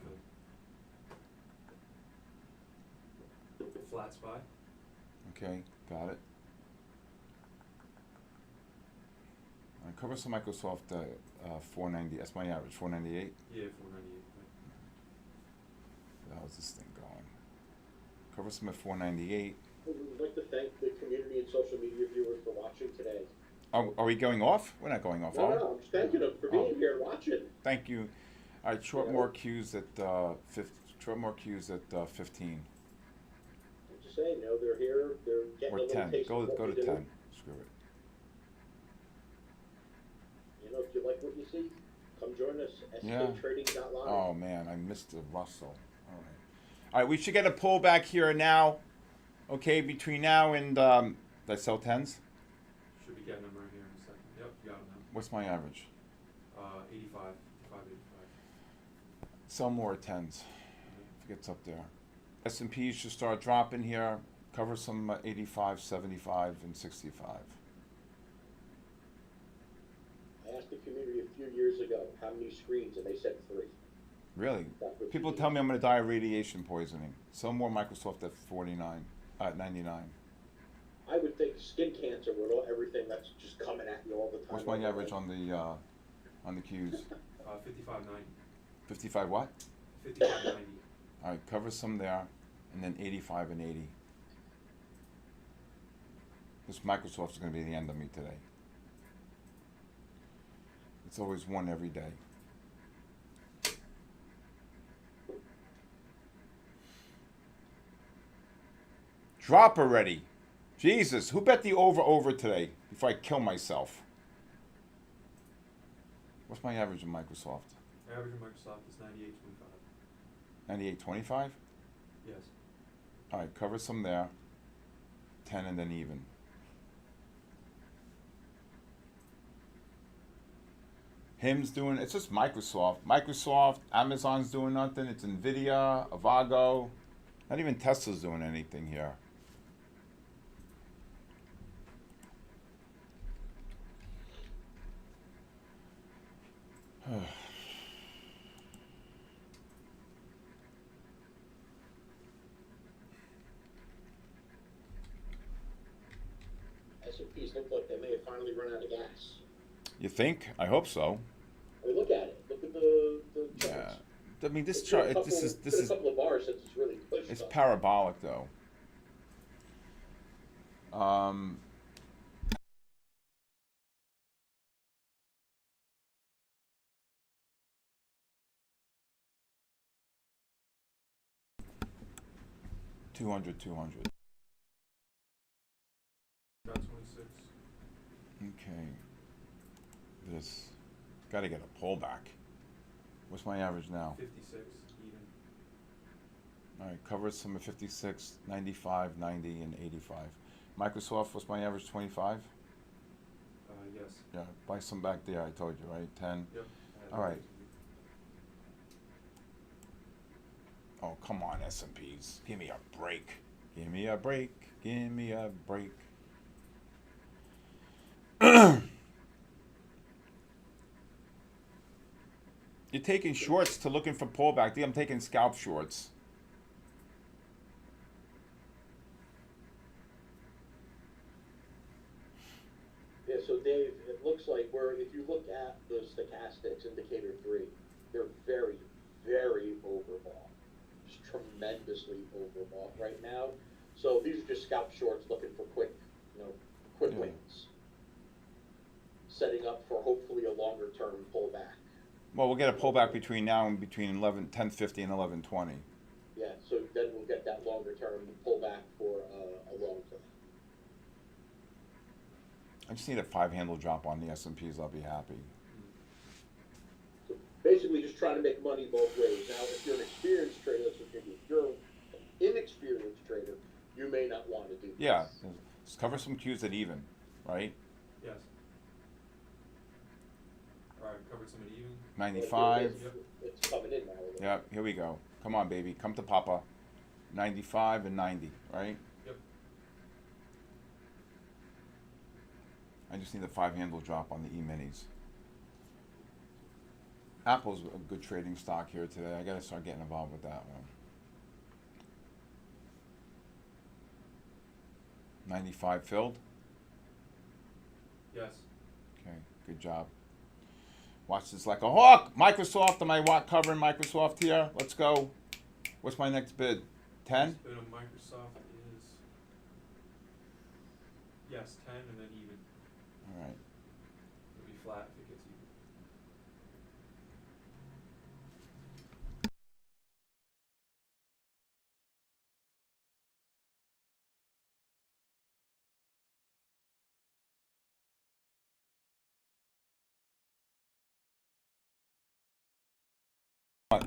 the flat SPY. Okay, got it. Cover some Microsoft 490. That's my average. 498. Yeah, 498. Right. How's this thing going? Cover some at 498. We would like to thank the community and social media viewers for watching today. Are we going off? We're not going off. No, are we? no, I'm just thanking them for being here and watching. Thank you. All right, short more Qs at 15 I'm just saying, you know, they're here, they're getting or a little 10. taste Go of what to we do. 10. Screw it. You know, if you like what you see, come join us, Yeah. sktrading.live. Oh man, I missed the Russell. All right. All right, we should get a pullback here now. Okay, between now and did I sell 10s? Should be getting them right here in a second. Yep, you got them now. What's my average? 85, 85. Sell more 10s. If it gets up there. S&P should start dropping here. Cover some 85, 75, and 65. I asked the community a few years ago how many screens, and they said 3. Really? That's what People you tell need. me I'm going to die of radiation poisoning. Sell more Microsoft at 49, 99. I would think skin cancer with everything that's just coming at you all the time. What's my average on the Qs? 55.90. 55 what? 55.90. All right, cover some there, and then 85 and 80. This Microsoft's going to be the end of me today. It's always one every day. Drop already. Jesus, who bet the over today before I kill myself? What's my average in Microsoft? Average of Microsoft is 98.25. 98.25. Yes. All right, cover some there. 10 and then even. Him's doing. It's just Microsoft. Microsoft. Amazon's doing nothing. It's Nvidia, Avago. Not even Tesla's doing anything here. S&Ps look like they may have finally run out of gas. You think? I hope so. I mean, look at it. Look at the Yeah. charts. I mean, this It's chart. been a This is couple- been a couple of bars since it's really pushed it's up. parabolic though. 200. About 26. Okay. This got to get a pullback. What's my average now? 56 even. All right, cover some at 56, 95, 90, and 85. Microsoft, what's my average? 25? Yes. Yeah, buy some back there, I told you, right? 10. Yep. All right. Oh, come on, S&Ps. Give me a break. Give me a break. Give me a break. You're taking shorts to looking for pullback. I'm taking scalp shorts. Yeah, so Dave, it looks like if you look at the stochastics, indicator 3, they're very, very overbought. Just tremendously overbought right now. So these are just scalp shorts looking for quick Yeah. wins. Setting up for hopefully a longer term pullback. Well, we'll get a pullback between now and between 10.50 and 11.20. Yeah, so then we'll get that longer term pullback for a long term. I just need a 5-handle drop on the S&Ps. I'll be happy. So basically just trying to make money both ways. Now, if you're an experienced trader, that's what you do. If you're an inexperienced trader, you may not want to do this. Yeah, just cover some cues at even, right? Yes. Alright, covered some at even. 95. It's coming in now. Yeah, here we go. Come on, baby. Come to Papa. 95 and 90, right? Yep. I just need a 5-handle drop on the E-minis. Apple's a good trading stock here today. I gotta start getting involved with that one. 95 filled? Yes. Okay, good job. Watch this like a hawk. Microsoft, am I covering Microsoft here? Let's go. What's my next bid? 10? Bid on Microsoft is yes, 10 and then even. All right. It'll be flat if it gets even.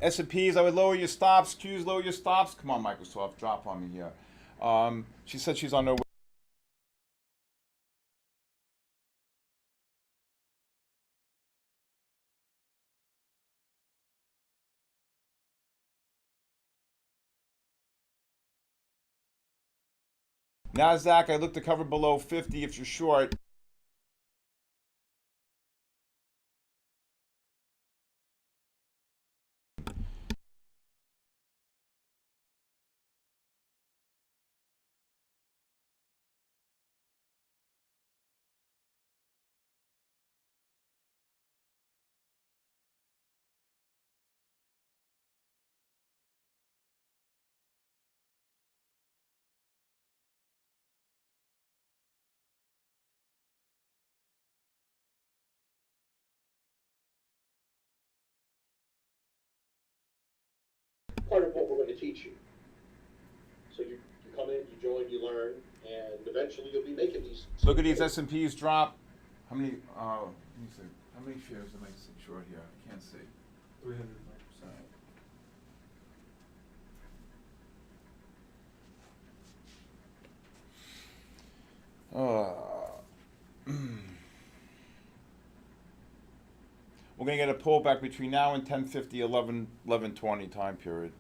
S&Ps, I would lower your stops. Qs, lower your stops. Come on, Microsoft, drop on me here. She said she's on her way. NASDAQ, I look to cover below 50 if you're short. Part of what we're going to teach you. So you come in, you join, you learn, and eventually you'll be making these. Look at these S&Ps drop. How many, let me see. How many shares am I short here? I can't see. 300 Microsoft. We're gonna get a pullback between now and 10:50, 11:20 time period.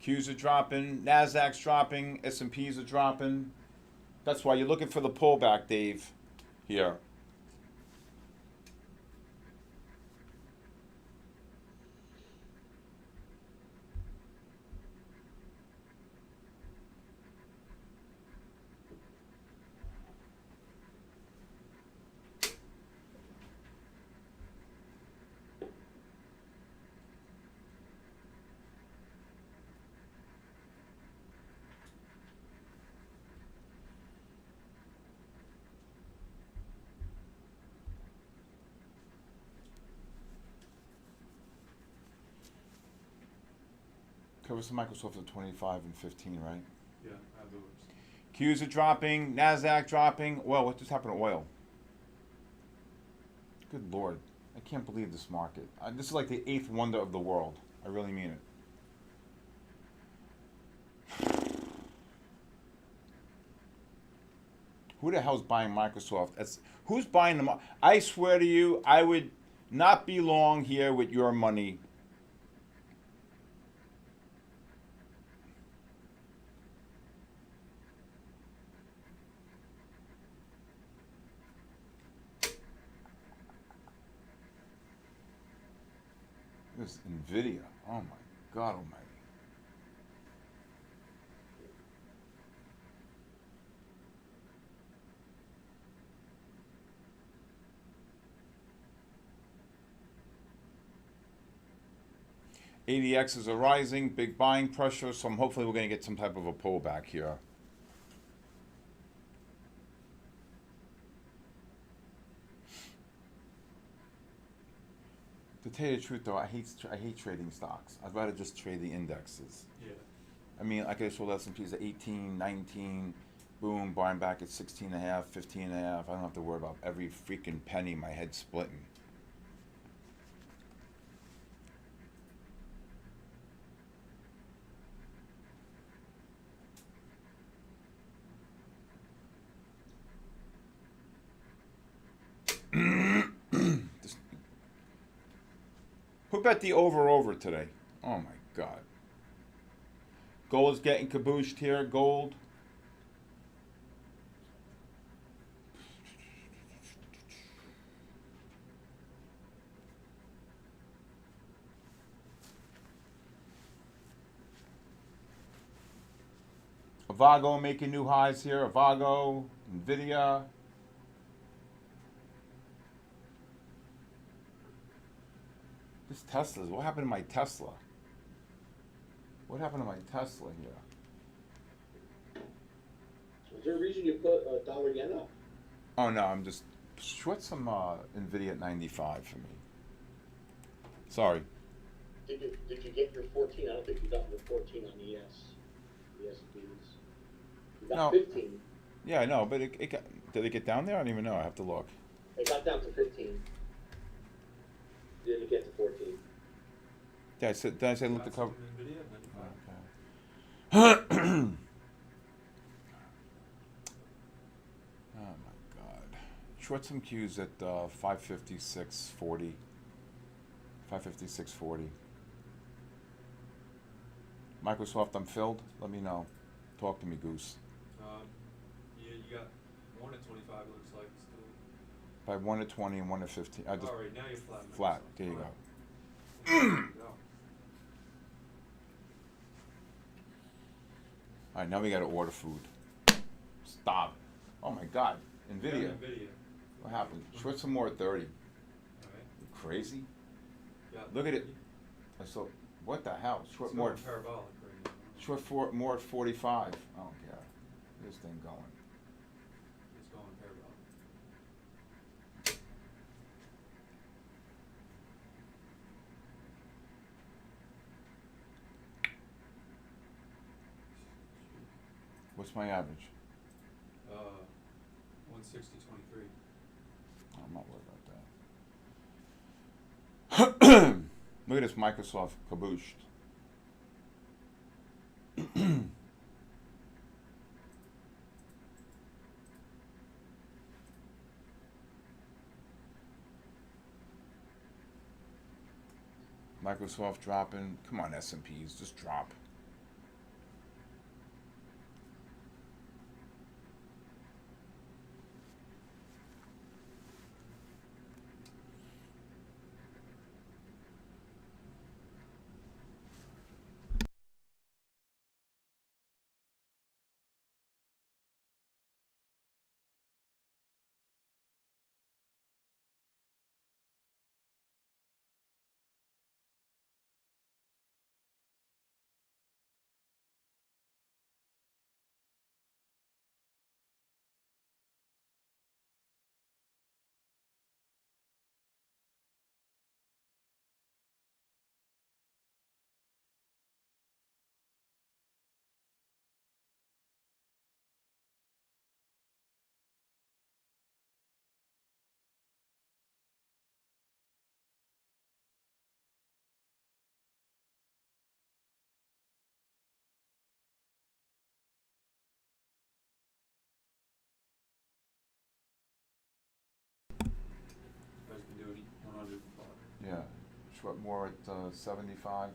Qs are dropping, Nasdaq's dropping, S&Ps are dropping. That's why you're looking for the pullback, Dave. Here. Covers the Microsoft at 25 and 15, right? Yeah, I have those. Qs are dropping, Nasdaq dropping. Well, what just happened to oil? Good Lord. I can't believe this market. This is like the 8th wonder of the world. I really mean it. Who the hell's buying Microsoft? Who's buying them? I swear to you, I would not be long here with your money. This Nvidia. Oh my God almighty. ADXs are rising, big buying pressure, so hopefully we're going to get some type of a pullback here. To tell you the truth, though, I hate trading stocks. I'd rather just trade the indexes. Yeah. I mean, like I saw S&P's at 18, 19, boom, buying back at 16 and a half, 15 and a half. I don't have to worry about every freaking penny, my head splitting. Who bet the over today? Oh my God. Gold is getting cabooshed here. Gold. Avago making new highs here. Avago, Nvidia. This Tesla's. What happened to my Tesla? What happened to my Tesla here? Is there a reason you put dollar yen up? Oh no, I'm just short some Nvidia at 95 for me. Sorry. Did you get your 14? I don't think you got your 14 on the ESPs. You got No. 15. Yeah, I know, but it got, did it get down there? I don't even know. I have to look. It got down to 15. Didn't get to 14. Did I say look the Got cover? some Nvidia, 95. Okay. Oh my God. Short some Qs at 556.40. 556.40. Microsoft, I'm filled. Let me know. Talk to me, Goose. Yeah, you got 1 at 25. It looks like still. By 1 at 20 and 1 at 15. I just All right, now you're flat. flat. There you go. There you go. All right, now we got to order food. Stop. Oh my God. Nvidia. Yeah, Nvidia. What happened? Short some more at 30. All right. You crazy? Yeah. Look at it. I saw. What the hell? Short It's more. going parabolic right now. Short more at 45. Oh God. This thing going. It's going parabolic. What's my average? 160.23. I'm not worried about that. Look at this Microsoft cabooshed. Microsoft dropping. Come on, S&Ps, just drop. You guys can do it 100 Yeah, short more at 75.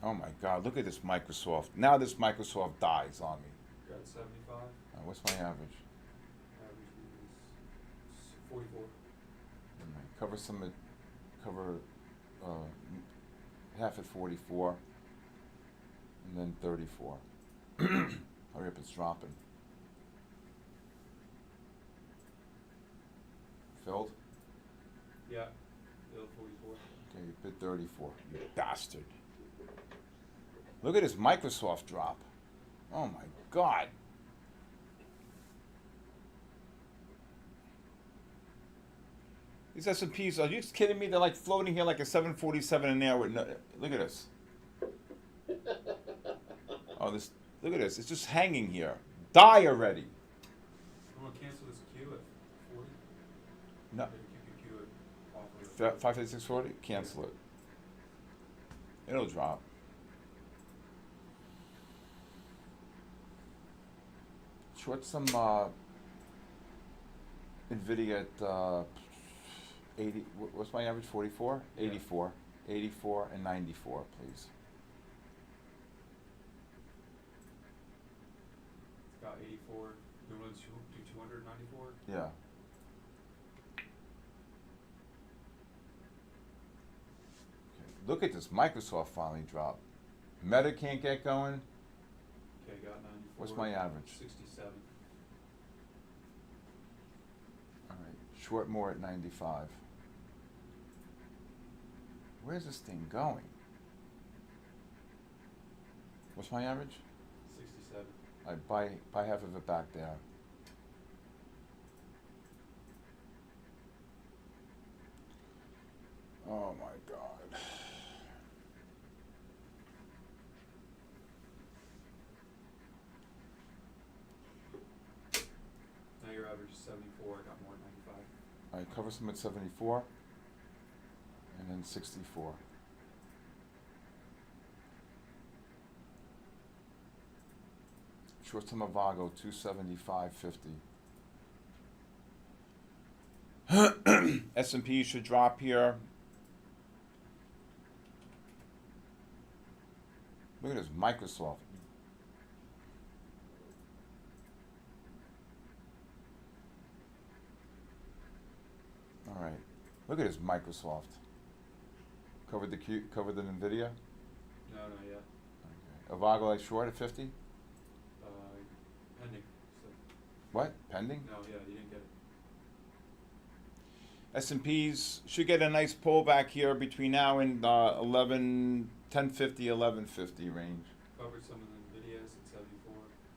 Oh my God, look at this Microsoft. Now this Microsoft dies on me. Got 75. What's my average? Average is 44. Cover some at, cover half at 44, and then 34. Hurry up, it's dropping. Filled? Yeah. Bill 44. Okay, you bid 34. You bastard. Look at this Microsoft drop. Oh my God. These S&Ps, are you kidding me? They're like floating here like a 747 an hour. No, look at this. Oh, this. Look at this. It's just hanging here. Die already. I'm gonna cancel this queue at 40. No. Maybe keep your queue at off of 55640. Cancel it. It'll drop. Short some Nvidia at 80. What's my average? 44. Yeah. 84. 84 and 94, please. It's got 84. You want to do 294? Yeah. Okay. Look at this. Microsoft finally dropped. Meta can't get going. Okay, got 94. What's my average? 67. All right. Short more at 95. Where's this thing going? What's my average? 67. I buy half of it back there. Oh my God. Now your average is 74. I got more at 95. All right, cover some at 74, and then 64. Short some Avago, 275.50. S&P should drop here. Look at this Microsoft. All right. Look at this Microsoft. Covered the Nvidia. No, not yet. Okay. Avago like short at 50. Pending. So, What? Pending? no, yeah, you didn't get it. S&Ps should get a nice pullback here between now and 1050, 1150 range. Covered some of the Nvidias at 74.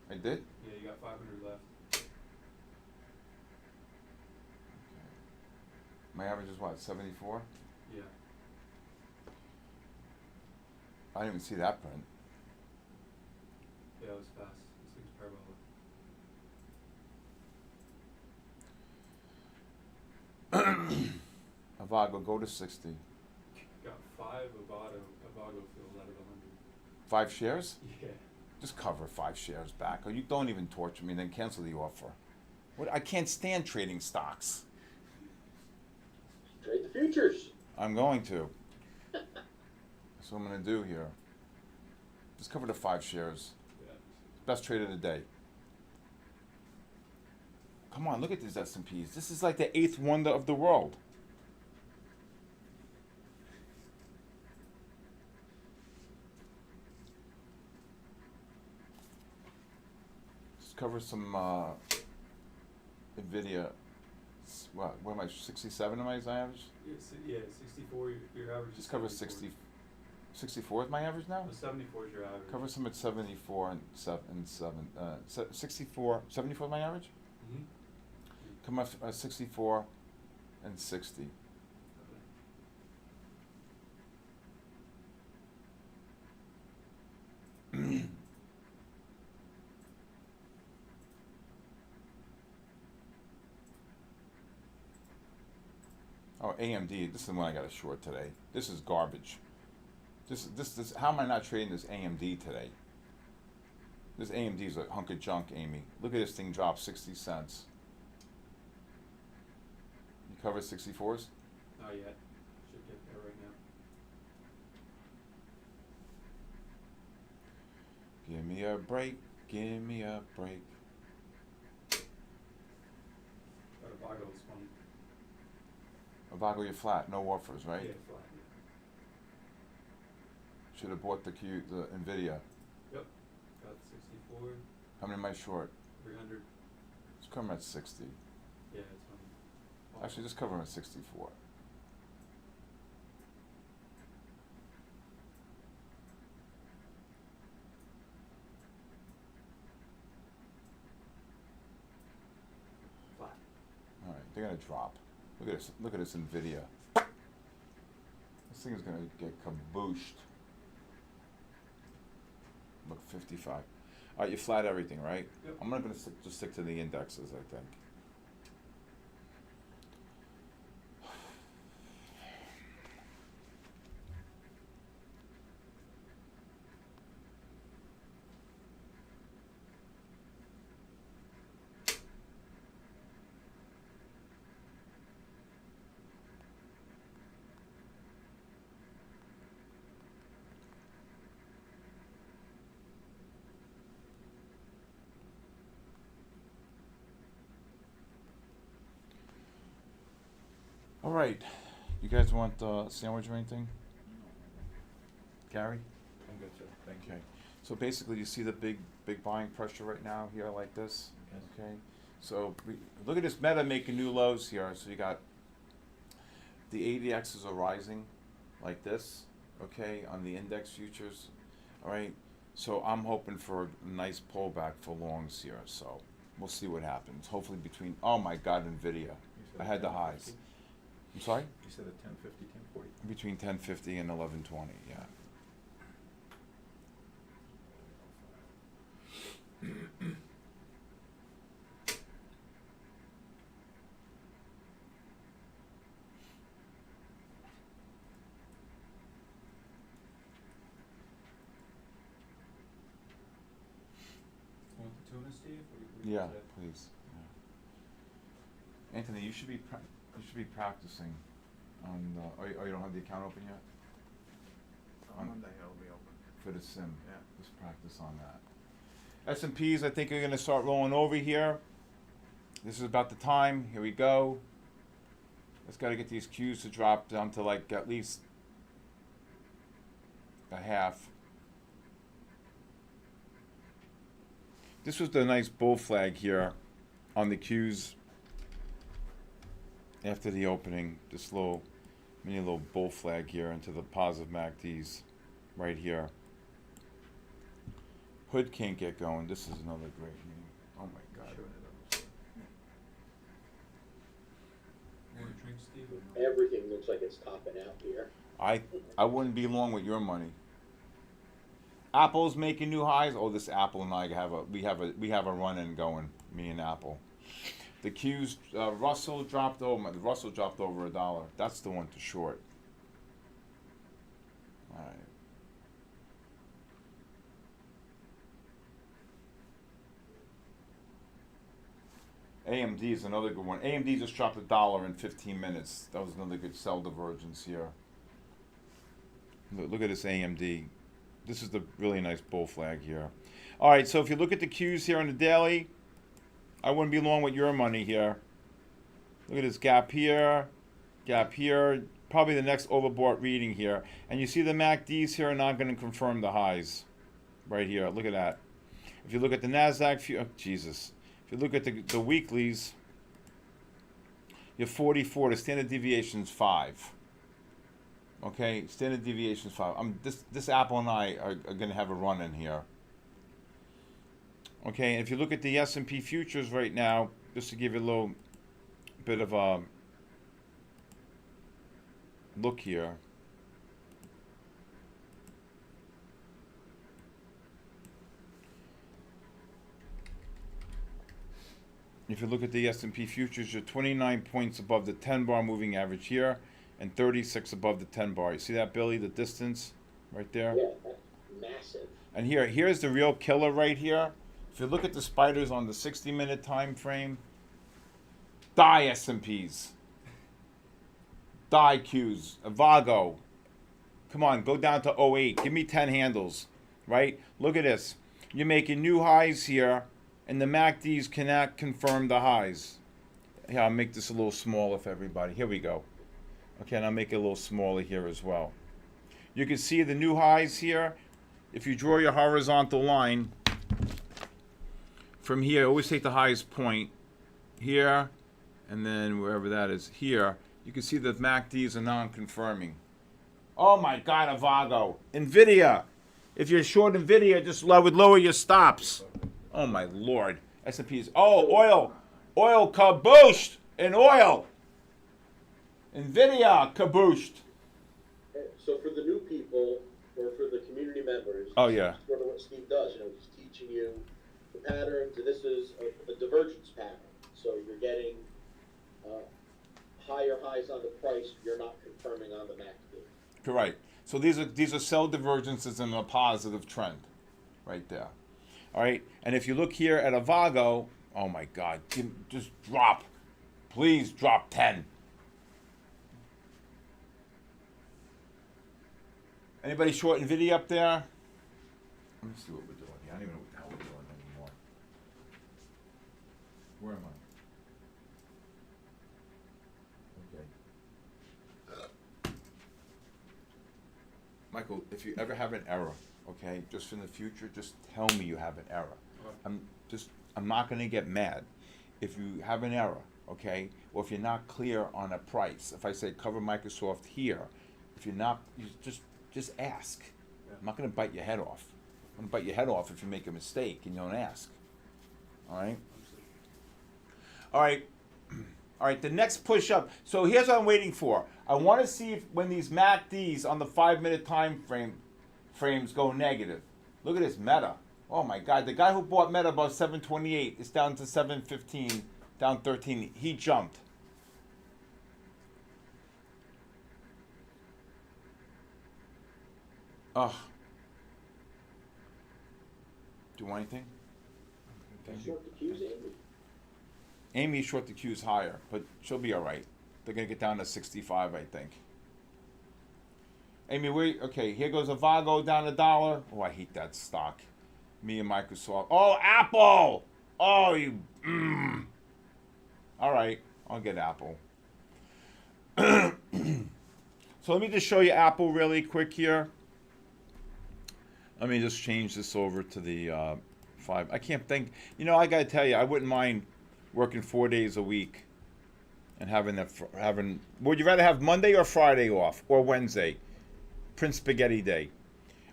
I did? Yeah, you got 500 left. My average is what, 74? Yeah. I didn't even see that print. Yeah, it was fast. This thing's parabolic. Avago, go to 60. Got 5 have Avago filled out of 100. 5 shares? Yeah. Just cover 5 shares back, or you don't even torture me, then cancel the offer. What? I can't stand trading stocks. Trade the futures. I'm going to. That's what I'm going to do here. Just cover the 5 shares. Yeah. Best trade of the day. Come on, look at these S&Ps. This is like the 8th wonder of the world. Just cover some Nvidia. What am I, 67 am I as average? Yeah, 64, your average Just is cover 74. 60. 64 is my average now? Well, 74 is your average. Cover some at 74 and 64. 74 is my average? Mm-hmm. Come up 64 and 60. Oh, AMD. This is the one I got a short today. This is garbage. This. How am I not trading this AMD today? This AMD is a hunk of junk, Amy. Look at this thing drop 60 cents. You cover 64s? Not yet. Should get there right now. Give me a break. Give me a break. But Avago is funny. Avago, you're flat. No offers, right? Yeah, flat. Should have bought the Nvidia. Yep. Got 64, How many am I short? 300. Let's cover 'em at 60. Yeah, it's funny. Actually, just cover 'em at 64. Flat. All right, they're gonna drop. Look at this. Look at this Nvidia. This thing is gonna get kabooshed. Look, 55. All right, you flat everything, right? Yep. I'm not gonna just stick to the indexes, I think. All right, you guys want a sandwich or anything? Gary? I'm good, sir. Thank you. Okay, so basically you see the big buying pressure right now here like this? Yes. Okay, so look at this meta making new lows here. So you got the ADXs are rising like this, okay, on the index futures, all right? So I'm hoping for a nice pullback for longs here, so we'll see what happens. Hopefully between, oh my God, Nvidia. You said I had the 10:50? highs. I'm sorry? You said at 10:50, 10:40? Between 10:50 and 11:20, yeah. Want the tuna, Steve? Or Yeah, that? please. Yeah. Anthony, you should be practicing on the. Oh, you don't have the account open yet On Monday, it'll be open. for the sim. Yeah. Just practice on that. S&Ps, I think are going to start rolling over here. This is about the time. Here we go. Let's got to get these Qs to drop down to like at least a half. This was the nice bull flag here on the Qs after the opening. This mini little bull flag here into the positive MACDs right here. Hood can't get going. This is another great name. Oh my God. Showing it on the screen. Want a drink, Steve? Everything looks like it's topping out here. I wouldn't be long with your money. Apple's making new highs. Oh, this Apple and I we have a run-in going. Me and Apple. The Q's Russell dropped over. The Russell dropped over $1. That's the one to short. AMD is another good one. AMD just dropped $1 in 15 minutes. That was another good sell divergence here. Look at this AMD. This is the really nice bull flag here. All right, so if you look at the Qs here on the daily, I wouldn't be long with your money here. Look at this gap here, probably the next overbought reading here. And you see the MACDs here are not going to confirm the highs right here. Look at that. If you look at the NASDAQ, oh, Jesus. If you look at the weeklies, you have 44. The standard deviation is 5. Okay, standard deviation is 5. This Apple and I are going to have a run in here. Okay, and if you look at the S&P futures right now, just to give you a little bit of a look here. If you look at the S&P futures, you're 29 points above the 10-bar moving average here and 36 above the 10-bar. You see that, Billy, the distance right there? Yeah, that's massive. And here's the real killer right here. If you look at the spiders on the 60-minute time frame, die S&Ps, die Qs, Avago. Come on, go down to 08. Give me 10 handles, right? Look at this. You're making new highs here, and the MACDs cannot confirm the highs. Here, I'll make this a little smaller for everybody. Here we go. Okay, and I'll make it a little smaller here as well. You can see the new highs here. If you draw your horizontal line, from here, always take the highest point here, and then wherever that is here, you can see that MACDs are non-confirming. Oh my God, Avago. NVIDIA. If you're short NVIDIA, just would lower your stops. Oh my Lord. S&Ps. Oh, oil. Oil kabooshed in oil. NVIDIA kabooshed. So for the new people, or for the community members, Oh, yeah. sort of what Steve does, he's teaching you the patterns, and this is a divergence pattern. So you're getting higher highs on the price, you're not confirming on the MACD. Correct. So these are sell divergences in a positive trend, right there. All right. And if you look here at Avago, oh my God, just drop, please drop 10. Anybody short NVIDIA up there? Let me see what we're doing here. I don't even know what the hell we're doing anymore. Where am I? Okay. Michael, if you ever have an error, okay, just in the future, just tell me you have an error. I'm not going to get mad if you have an error, okay, or if you're not clear on a price. If I say cover Microsoft here, if you're not, you just ask. Yeah. I'm not going to bite your head off. I'm going to bite your head off if you make a mistake and you don't ask. All right? All right. All right, the next push-up. So here's what I'm waiting for. I want to see if when these MACDs on the 5-minute time frames go negative. Look at this Meta. Oh, my God. The guy who bought Meta about 728 is down to 715, down 13. He jumped. Ugh. Do you want anything? Short the Qs, Amy. Amy's short the Q's higher, but she'll be all right. They're going to get down to 65, I think. Amy, okay, here goes Avago down $1. Oh, I hate that stock. Me and Microsoft. Oh, Apple! Oh, you... All right, I'll get Apple. So let me just show you Apple really quick here. Let me just change this over to the 5. I can't think... You know, I got to tell you, I wouldn't mind working 4 days a week and having would you rather have Monday or Friday off or Wednesday? Prince Spaghetti Day.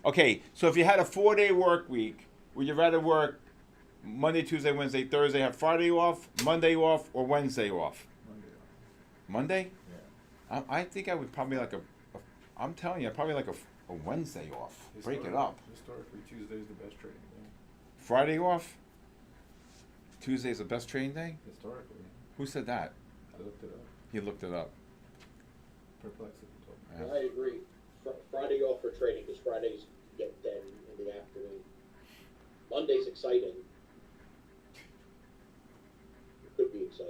Okay, so if you had a 4-day work week, would you rather work Monday, Tuesday, Wednesday, Thursday, have Friday off, Monday off, or Wednesday off? Monday? Yeah. I think I would probably like I'm telling you, I'd probably like a Wednesday off. Break it up. Historically, Tuesday's the best trading day. Friday off? Tuesday's the best trading day? Historically. Who said that? I looked it up. He looked it up. Perplexity told me. Yeah. I agree. Friday off for trading, because Fridays get dead in the afternoon. Monday's exciting. It could be exciting.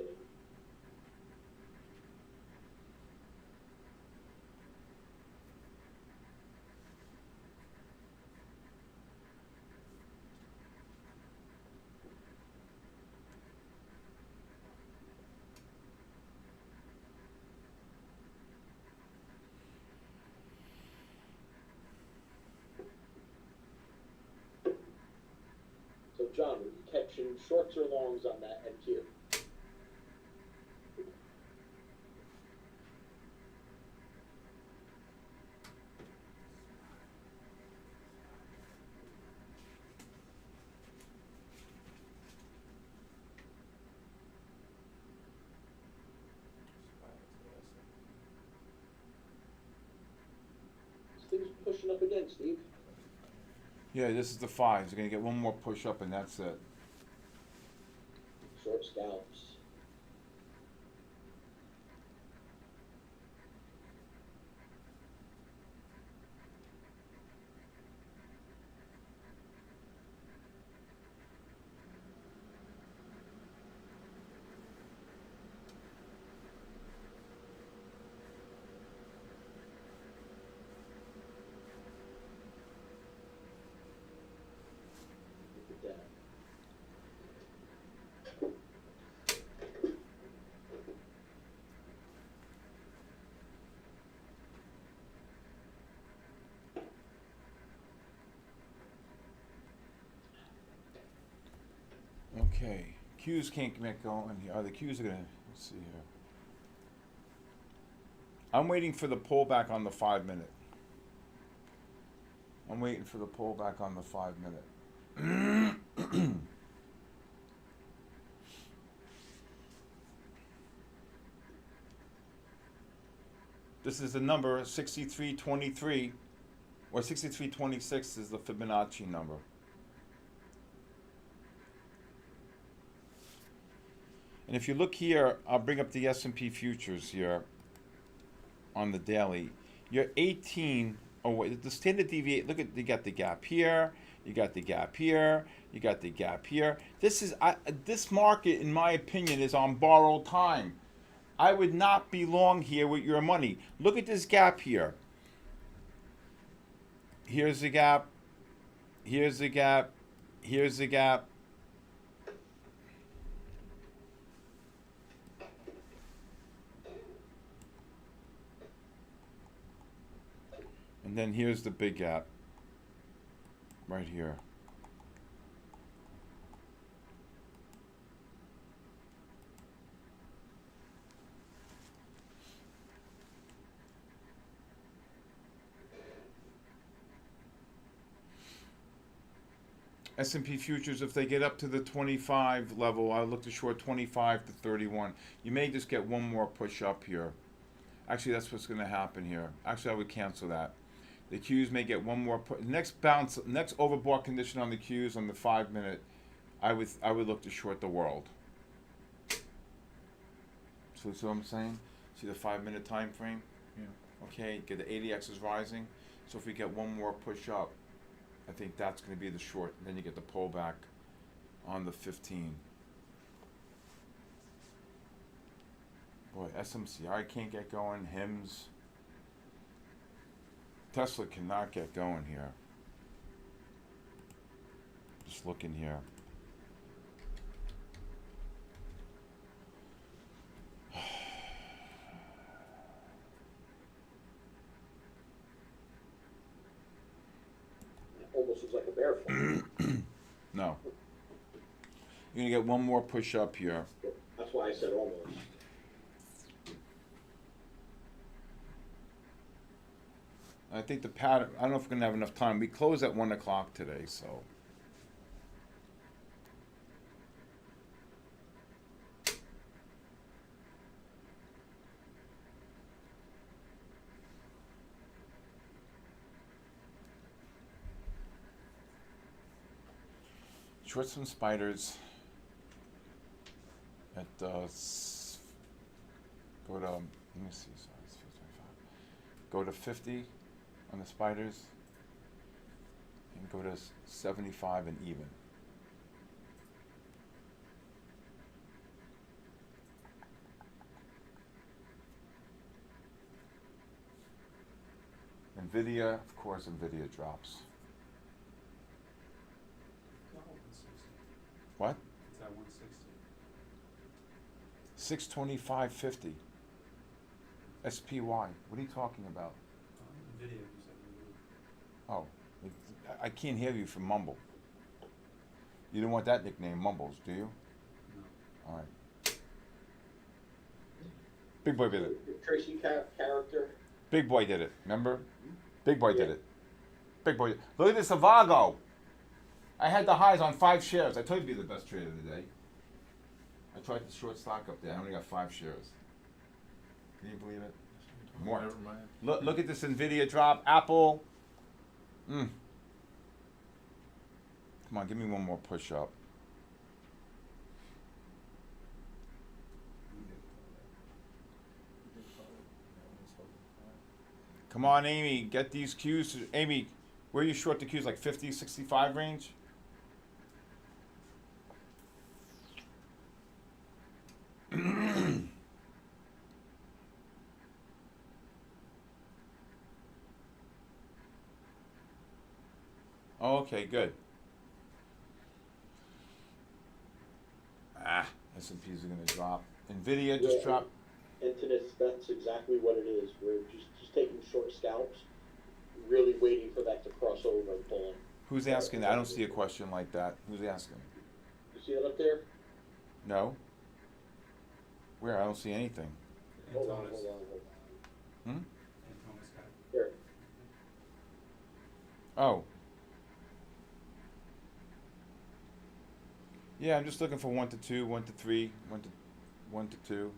John, were you catching shorts or longs on that NQ? This thing's pushing up again, Steve. Yeah, this is the 5s. You're gonna get one more push up, and that's it. Short scalps. Look at that. Okay, Qs can't get going here. Oh, the Qs are gonna, let's see here. I'm waiting for the pullback on the 5 minute. I'm waiting for the pullback on the 5 minute. This is the number 6323, or 6326 is the Fibonacci number. And if you look here, I'll bring up the S&P futures here on the daily. You're 18, oh wait, the standard deviation, look at, you got the gap here, you got the gap here, you got the gap here. This is, this market, in my opinion, is on borrowed time. I would not be long here with your money. Look at this gap here. Here's the gap, here's the gap, here's the gap. And then here's the big gap, right here. S&P futures, if they get up to the 25 level, I look to short 25 to 31. You may just get one more push up here. Actually, that's what's going to happen here. Actually, I would cancel that. The Qs may get one more next bounce, next overbought condition on the Qs on the 5 minute. I would look to short the world. So that's what I'm saying. See the 5 minute time frame? Yeah. Okay, get the ADX is rising. So if we get one more push up, I think that's going to be the short. And then you get the pullback on the 15. Boy, SMCI can't get going. HIMS. Tesla cannot get going here. Just looking here. Almost looks like a bear flag. No. You're going to get one more push up here. That's why I said almost. I think the pattern, I don't know if we're going to have enough time. We close at 1 o'clock today, so. Short some spiders at, go to, let me see, sorry, it's 55. Go to 50 on the spiders and go to 75 and even. Nvidia, of course, Nvidia drops. Not 160. What? It's at 160. 625.50. SPY. What are you talking about? Nvidia, you said you Oh, I can't hear you from mumble. You don't want that nickname, Mumbles, do you? No. All right. Big Boy did it. Tracy character. Big Boy did it. Remember? Big Boy did Yeah. it. Big Boy. Look at this Avago. I had the highs on 5 shares. I told you it'd be the best trade of the day. I tried the short stock up there. I only got 5 shares. Can you believe it? More. Never mind. Look at this Nvidia drop. Apple. Come on, give me one more push up. Come on, Amy, get these Qs. Amy, where you short the Qs, like 50, 65 range? Okay, good. S&Ps are gonna drop. Nvidia just Yeah. dropped. And that's exactly what it is. We're just taking short scalps, really waiting for that to cross over and pull in. Who's asking that? I don't see a question like that. Who's asking? You see that up there? No? Where? I don't see anything. Hold on. Antonis Hmm? guy. Here. Oh. Yeah, I'm just looking for 1 to 2, 1 to 3, 1 to 2.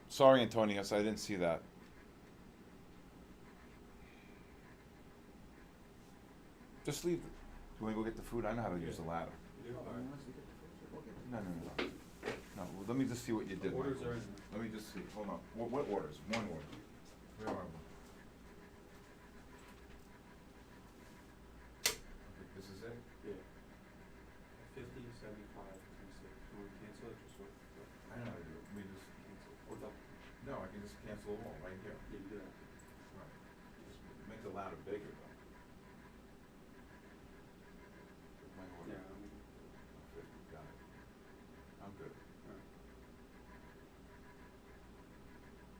Sorry, Antonius, I didn't see that. Just leave. Do you want to go get the food? I know how to use the ladder. You do? All right. No. No, well, let me just see what you did. The orders Michael. are in there. Let me just see. Hold on. What orders? One order. Where are we? Okay, this is it? Yeah. 50, 75, 26. You want to cancel it? Just what? I know how to do it. We just Cancel. Or double. no, I can just cancel them all right here. Yeah, you do that. Right. Just make the ladder bigger though. My order. Yeah, I mean, 50, got it. I'm good. all right.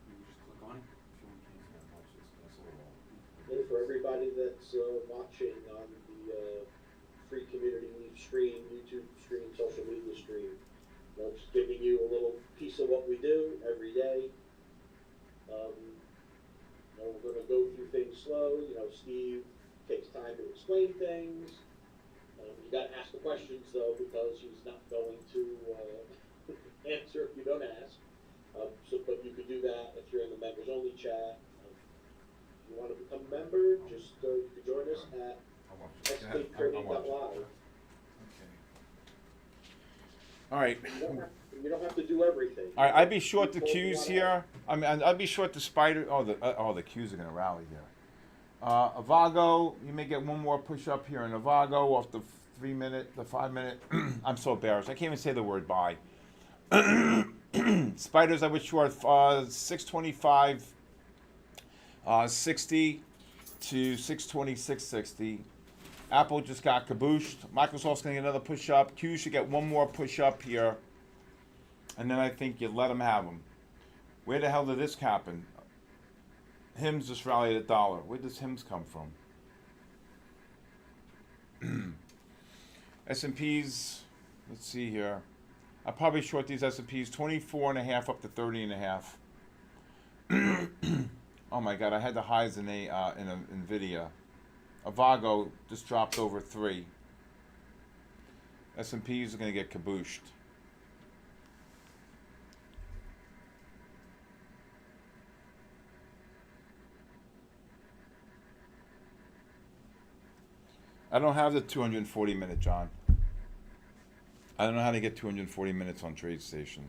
You can just click on it if you want to cancel Yeah, it. watch this. Cancel it all. And for everybody that's watching on the free community stream, YouTube stream, social media stream, just giving you a little piece of what we do every day. We're going to go through things slow. Steve takes time to explain things. You got to ask the questions though, because he's not going to answer if you don't ask. But you could do that if you're in the members only chat. If you want to become a member, just you could join us at I'll watch it. Go ahead. I'll watch it. xclicktraining.live. Okay. All right. You don't have to do everything. All right, I'd be short the You Qs wanna- here. I mean, I'd be short the spider. The Qs are gonna rally here. Avago, you may get one more push up here in Avago off the 3-minute, the 5-minute. I'm so embarrassed. I can't even say the word buy. Spiders, I would short 625, 60 to 626.60. Apple just got kabooshed. Microsoft's gonna get another push up. Q should get one more push up here. And then I think you let them have them. Where the hell did this happen? Hims just rallied $1. Where does Hims come from? S&Ps, let's see here. I'll probably short these S&Ps 24.5 up to 30.5. Oh my God, I had the highs in Nvidia. Avago just dropped over 3. S&Ps are going to get kabooshed. I don't have the 240 minute, John. I don't know how to get 240 minutes on TradeStation.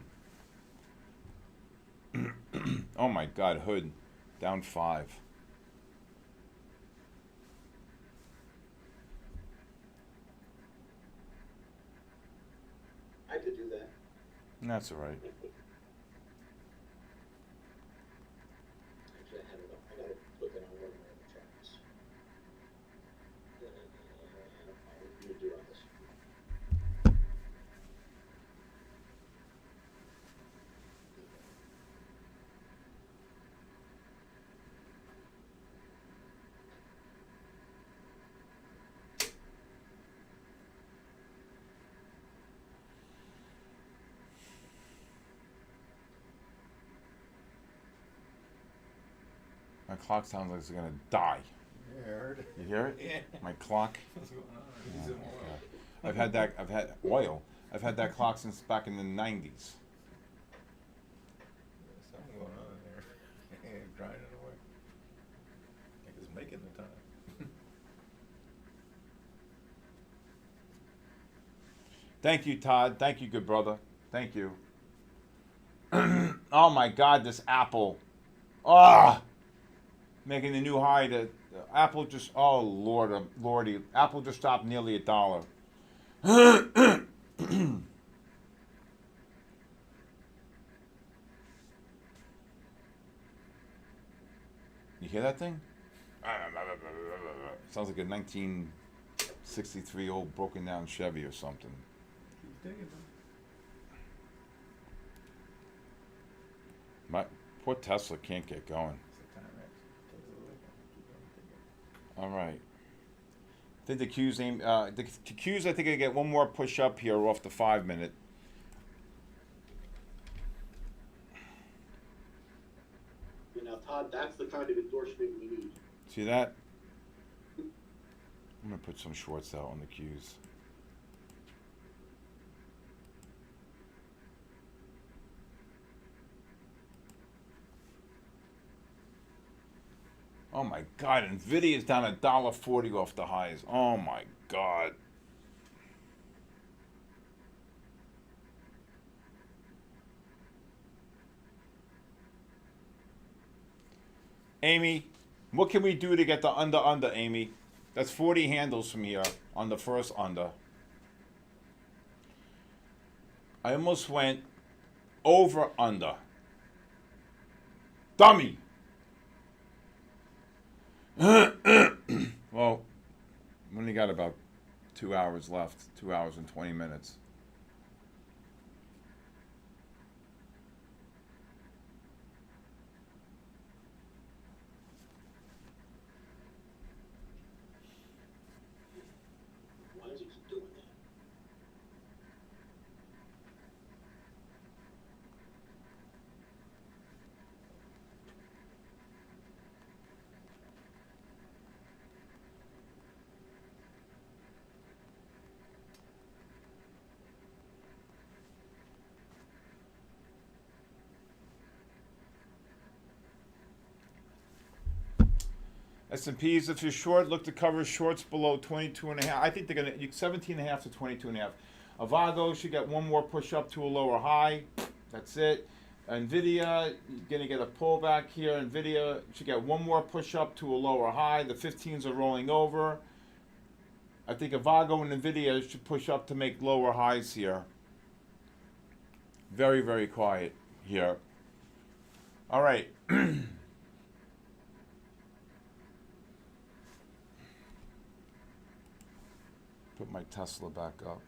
Oh my God, Hood, down 5. I could do that. That's all right. Actually, I had it up. I gotta put that on one of my other tracks. You do on this. My clock sounds like it's gonna die. Yeah, I heard it. You hear it? Yeah. My clock. What's going on? Oh, Need some my oil. God. I've had oil. I've had that clock since back in the 90s. There's something going on in there. Yeah, grinding away. Like it's making the time. Thank you, Todd. Thank you, good brother. Thank you. Oh my God, this Apple. Ah, making the new high. To Apple just. Oh Lord, Lordy. Apple just dropped nearly $1. You hear that thing? Sounds like a 1963 old broken down Chevy or something. Keep digging, man. My poor Tesla can't get going. It's a time X. Takes a little. Keep on digging. All right. I think the Q's aim. The Q's. I think I get one more push up here off the 5-minute. You know, Todd, that's the kind of endorsement we need. See that? I'm gonna put some shorts out on the Q's. Oh my God! Nvidia's down $1.40 off the highs. Oh my God! Amy, what can we do to get the under, Amy? That's 40 handles from here on the first under. I almost went over under. Dummy! Well, we only got about 2 hours left. 2 hours and 20 minutes. Why does he keep doing that? S&Ps, if you're short, look to cover shorts below 22.5. I think they're going to 17.5 to 22.5. Avago should get one more push up to a lower high. That's it. Nvidia, you're going to get a pullback here. Nvidia should get one more push up to a lower high. The 15s are rolling over. I think Avago and Nvidia should push up to make lower highs here. Very, very quiet here. All right. Put my Tesla back up.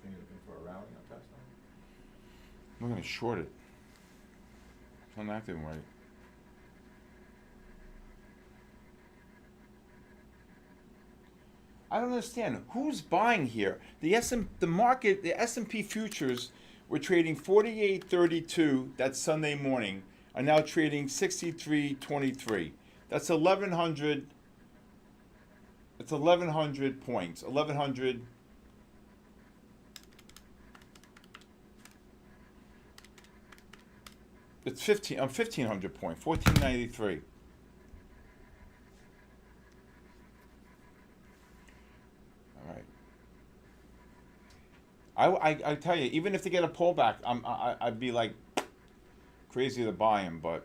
Are you looking for a rally on Tesla? We're going to short it. It's not acting right. I don't understand. Who's buying here? The S&P futures were trading 48.32 that Sunday morning, are now trading 63.23. That's 1,100. It's 1,100 points. 1,100. It's 1,500 point. 1493. All right. I tell you, even if they get a pullback, I'd be like crazy to buy them, but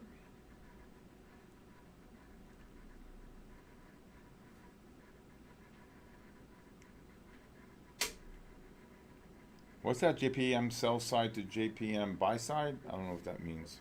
what's that JPM sell side to JPM buy side? I don't know what that means.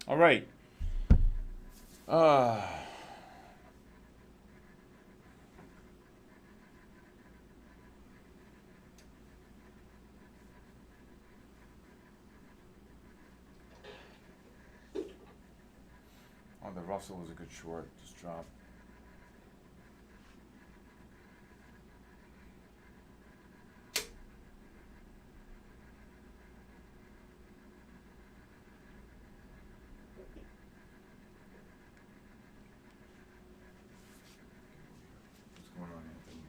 All right. Uh, oh, the Russell was a good short. Just dropped. What's going on, Anthony?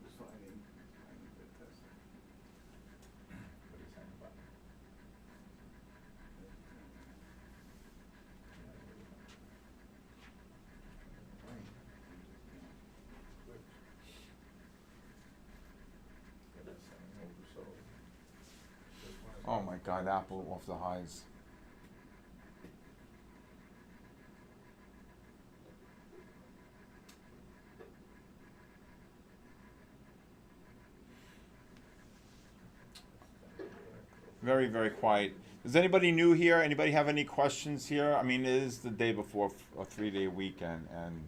It's fine. I need to test it. What he's saying about it. Oh my God, Apple off the highs. Very, very quiet. Is anybody new here? Anybody have any questions here? I mean, it is the day before a 3-day weekend, and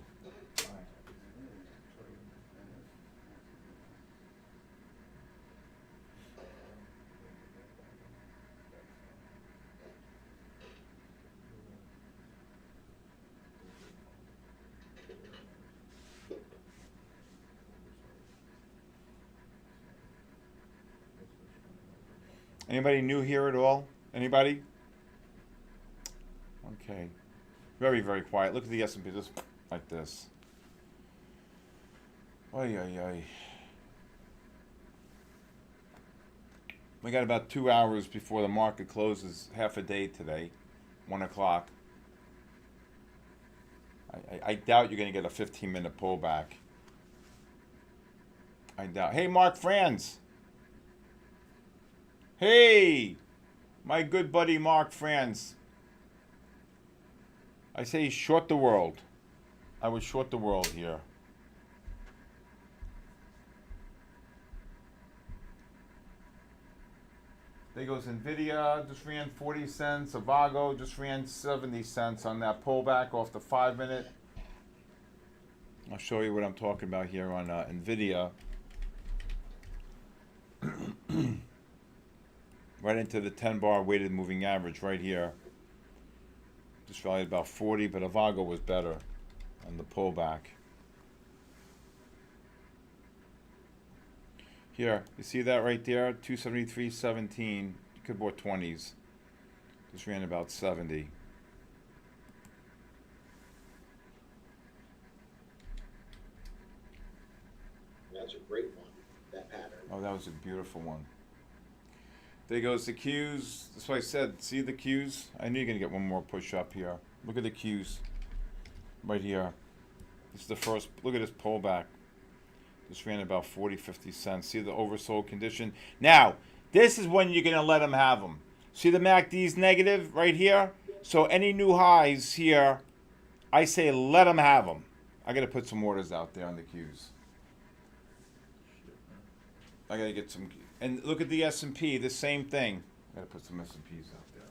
anybody new here at all? Anybody? Okay. Very, very quiet. Look at the S&P, just like this. Oy, oy, oy. We got about 2 hours before the market closes, half a day today, 1 o'clock. I doubt you're going to get a 15-minute pullback. I doubt. Hey, Mark Franz. Hey, my good buddy Mark Franz. I say short the world. I would short the world here. There goes Nvidia, just ran 40 cents. Avago just ran 70 cents on that pullback off the 5-minute. I'll show you what I'm talking about here on Nvidia. Right into the 10-bar weighted moving average right here. Just valued about 40, but Avago was better on the pullback. Here, you see that right there? 273.17. You could bought 20s. Just ran about 70. That's a great one, that pattern. Oh, that was a beautiful one. There goes the Qs. That's what I said. See the Qs? I knew you're going to get one more push up here. Look at the Qs. Right here. This is the first. Look at this pullback. Just ran about 40, 50 cents. See the oversold condition? Now, this is when you're going to let them have them. See the MACD's negative right here? So any new highs here, I say let them have them. I got to put some orders out there on the Qs. I got to get some. And look at the S&P, the same thing. I got to put some S&Ps out there.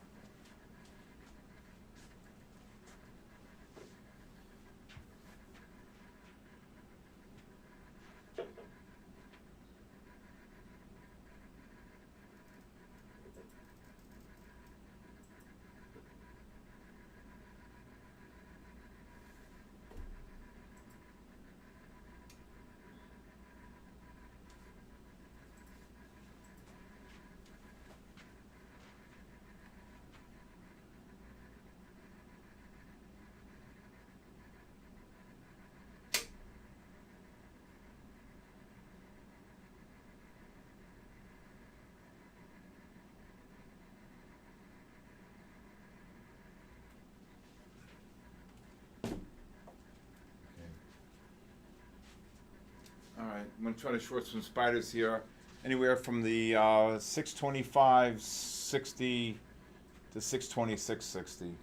All right, I'm going to try to short some spiders here. Anywhere from the 625.60 to 626.60.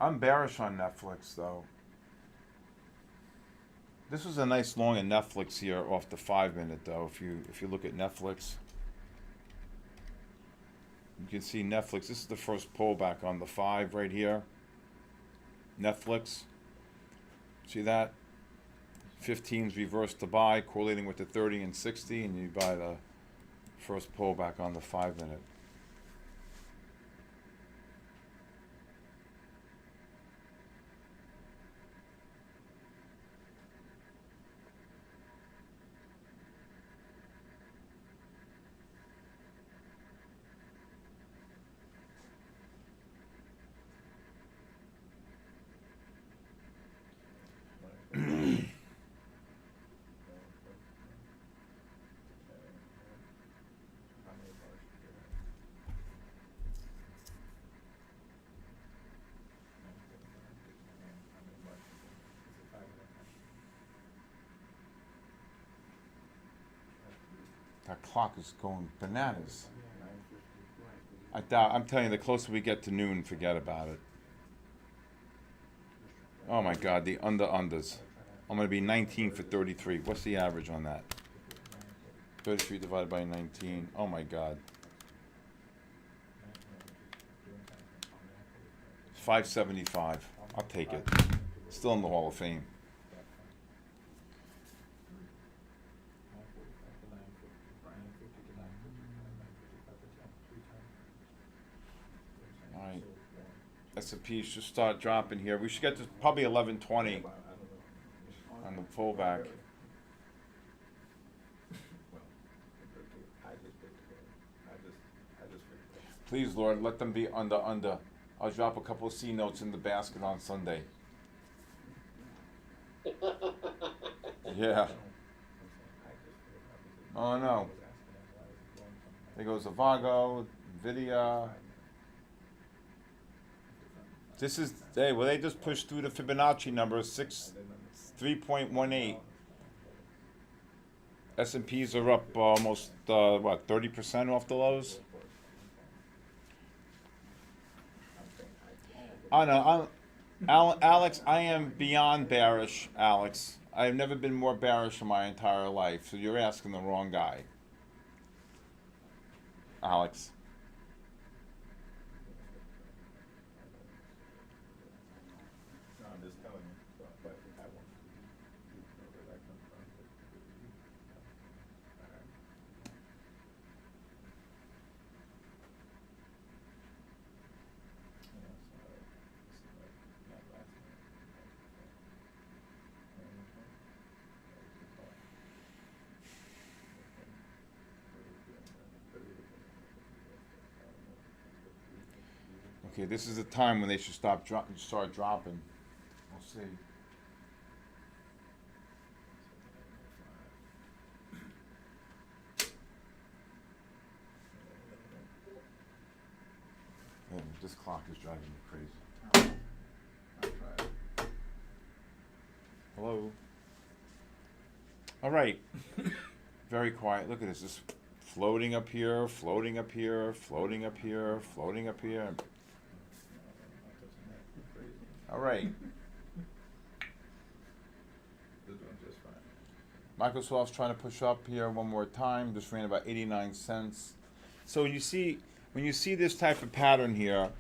I'm bearish on Netflix though. This was a nice long in Netflix here off the 5 minute though. If you look at Netflix, you can see Netflix. This is the first pullback on the 5 right here. Netflix. See that? 15's reversed to buy, correlating with the 30 and 60, and you buy the first pullback on the 5 minute. That clock is going bananas. I'm telling you, the closer we get to noon, forget about it. Oh my God, the unders. I'm going to be 19 for 33. What's the average on that? 33 divided by 19. Oh my God. 575. I'll take it. Still in the Hall of Fame. All right. S&P should start dropping here. We should get to probably 1120 on the pullback. Please, Lord, let them be under. I'll drop a couple of C notes in the basket on Sunday. Yeah. Oh no. There goes Avago, Nvidia. This is, hey, well, they just pushed through the Fibonacci number, 3.18. S&Ps are up almost, 30% off the lows? I know, Alex, I am beyond bearish, Alex. I've never been more bearish in my entire life, so you're asking the wrong guy. Alex. No, I'm just telling you. But I want you to know where that comes from. All right. Yeah, so this is like not last night. Okay, this is the time when they should start dropping. We'll see. Man, this clock is driving me crazy. I'll try it. Hello. All right. Very quiet. Look at this. Just floating up here, floating up here, floating up here, floating up here. All right. They're doing just fine. Microsoft's trying to push up here one more time. Just ran about 89 cents. So when you see this type of pattern here,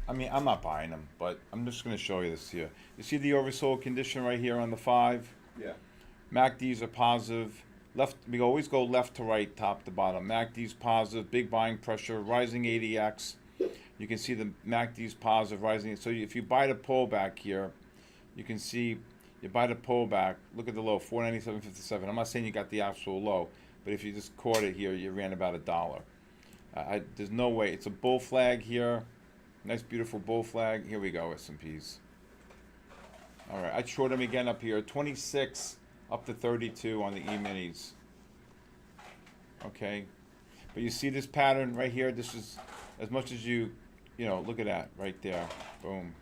I mean, I'm not buying them, but I'm just going to show you this here. You see the oversold condition right here on the 5? Yeah. MACDs are positive. Left, we always go left to right, top to bottom. MACD's positive, big buying pressure, rising ADX. You can see the MACD's positive, rising. So if you buy the pullback here, you can see you buy the pullback. Look at the low, 497.57. I'm not saying you got the actual low, but if you just caught it here, you ran about $1. There's no way. It's a bull flag here. Nice, beautiful bull flag. Here we go, S&Ps. All right, I'd short them again up here. 26 up to 32 on the E-minis. Okay, but you see this pattern right here. This is as much as you know. Look at that right there. Boom.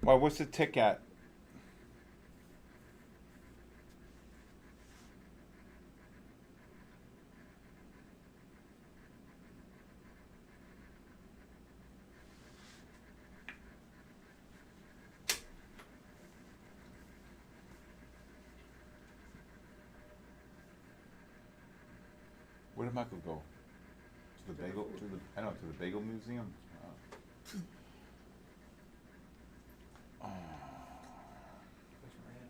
Well, what's the tick at? Where did Michael go? To the bagel? To the I don't know, to the bagel museum. Oh. That's rain.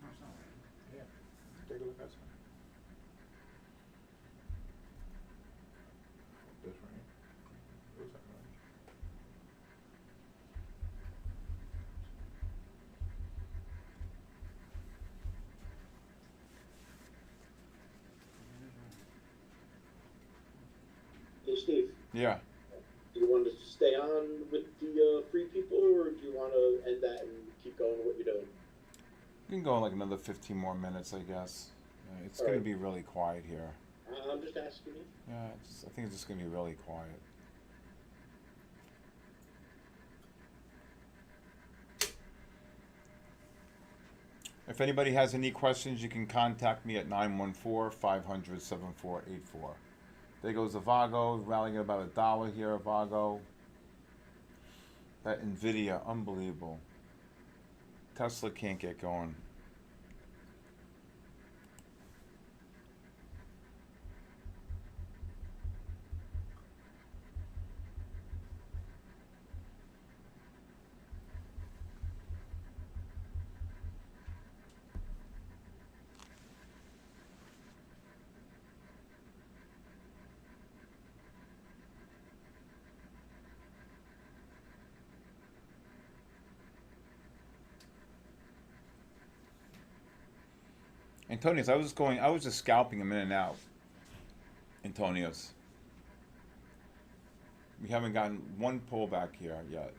No, it's not rain. Yeah. Take a look outside. That's rain. Looks like rain. Hey, Steve, Yeah. do you want to stay on with the free people, or do you want to end that and keep going with what you're doing? We can go in like another 15 more minutes, I guess. It's All going to right. be really quiet here. I'm just asking you. Yeah, I think it's just going to be really quiet. If anybody has any questions, you can contact me at 914-500-7484. There goes Avago, rallying at about $1 here, Avago. That Nvidia, unbelievable. Tesla can't get going. Antonius, I was just scalping him in and out. Antonius. We haven't gotten one pullback here yet.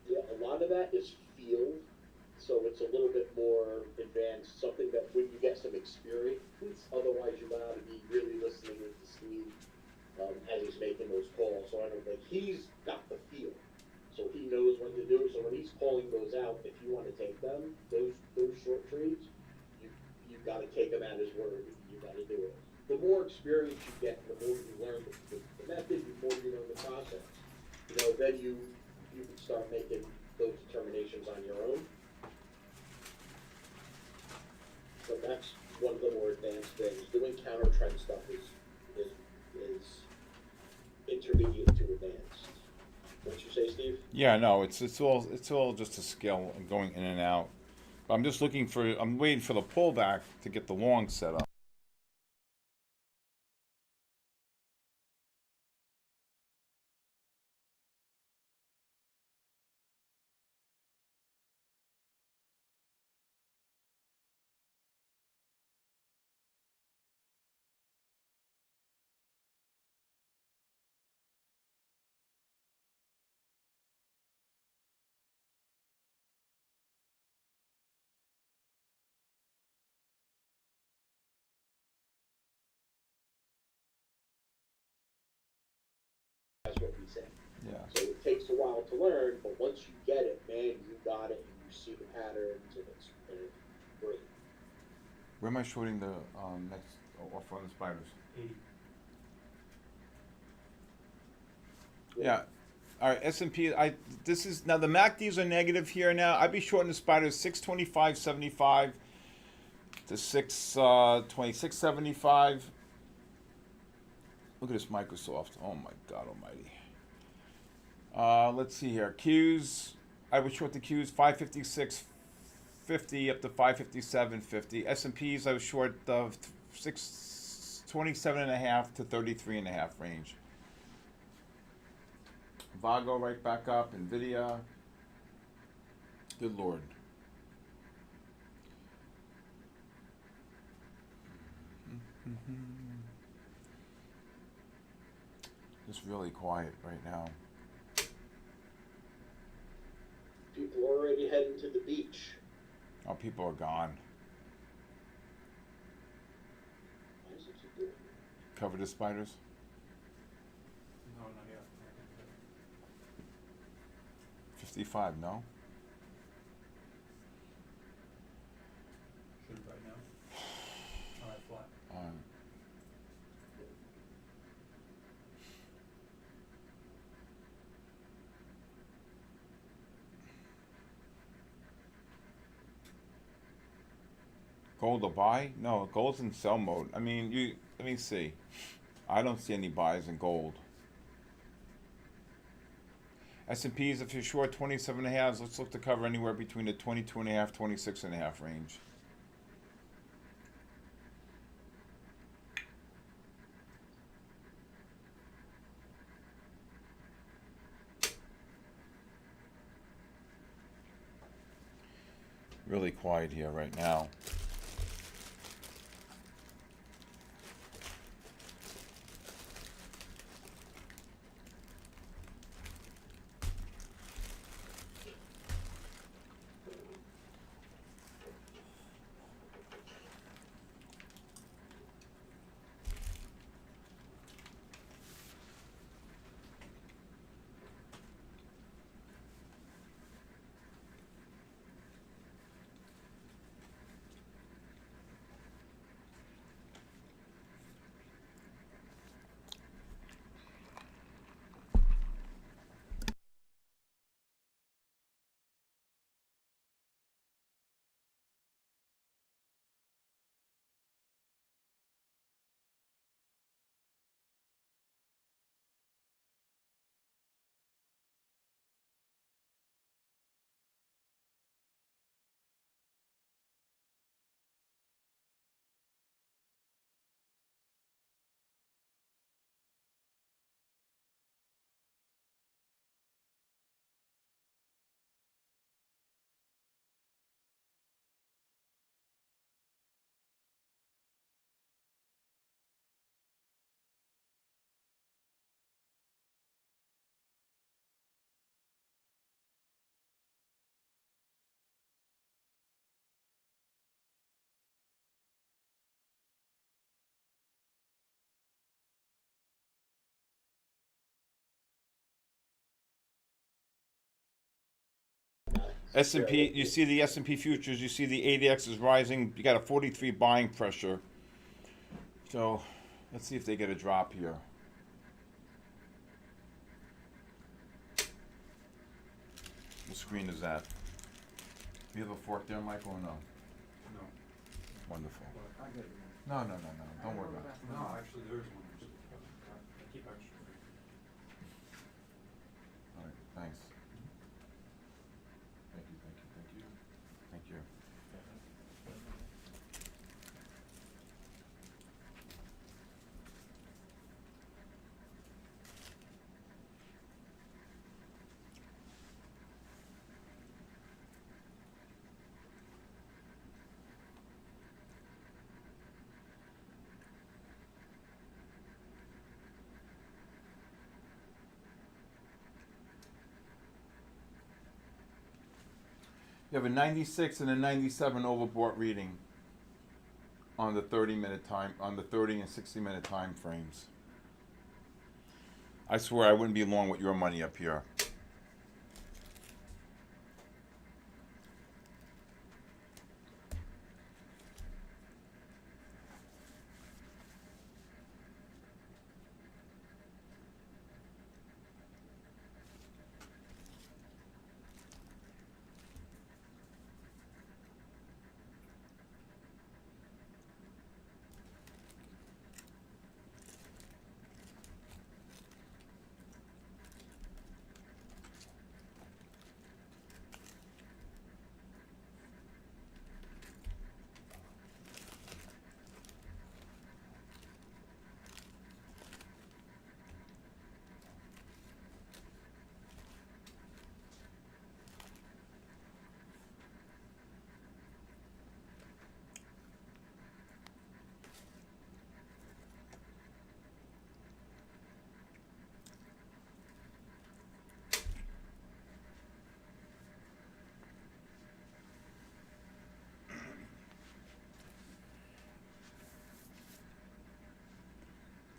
Yeah, a lot of that is field, so it's a little bit more advanced, something that when you get some experience, otherwise you gotta be really listening to Steve as he's making those calls. So I don't think he's got the feel, so he knows what to do. So when he's calling those out, if you want to take them, those short trades, you got to take him at his word. You got to do it. The more experience you get, the more you learn the method, the more you learn the process. Then you can start making those determinations on your own. But that's one of the more advanced things. Doing counter trend stuff is intermediate to advanced. What you say, Steve? Yeah, no, it's all just a skill and going in and out. I'm waiting for the pullback to get the long set up. That's what we say. Yeah. So it takes a while to learn, but once you get it, man, you got it, and you see the patterns, and it's great. Where am I shorting the next offer on the spiders? 80. Yeah. All right, S&P. This is now the MACDs are negative here now. I'd be shorting the spiders 625.75 to 626.75. Look at this Microsoft. Oh my God Almighty. Let's see here. Qs. I would short the Qs 556.50 up to 557.50. S&Ps I was short of 627.5 to 33.5 range. Vago right back up. Nvidia. Good Lord. Just really quiet right now. People are already heading to the beach. Oh, people are gone. Why does it keep doing that? Cover the spiders. No, not yet. 55, no? Should right now. Alright, flat. Gold to buy? No, gold's in sell mode. I mean, let me see. I don't see any buys in gold. S&Ps, if you're short 27 and a half, let's look to cover anywhere between the 22 and a half, 26 and a half range. Really quiet here right now. S&P, you see the S&P futures, you see the ADX is rising. You got a 43 buying pressure. So, let's see if they get a drop here. What screen is that? You have a fork there, Michael, or no? No. Wonderful. But I get you. No. Don't worry about it. No, actually, there is one. I keep extra. All right, thanks. Thank you. Thank you. You have a 96 and a 97 overbought reading on the 30-minute time, on the 30 and 60-minute time frames. I swear I wouldn't be long with your money up here.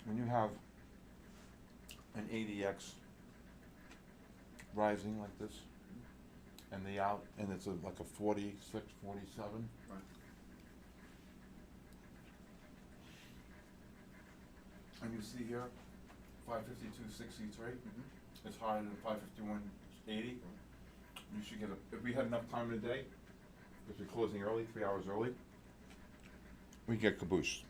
when you have an ADX rising like this, and the out, and it's like a 46, 47. Right. And you see here, 552.63. Mm-hmm. It's higher than 551.80. You should get if we had enough time in the day, if we're closing early, 3 hours early, we get caboose.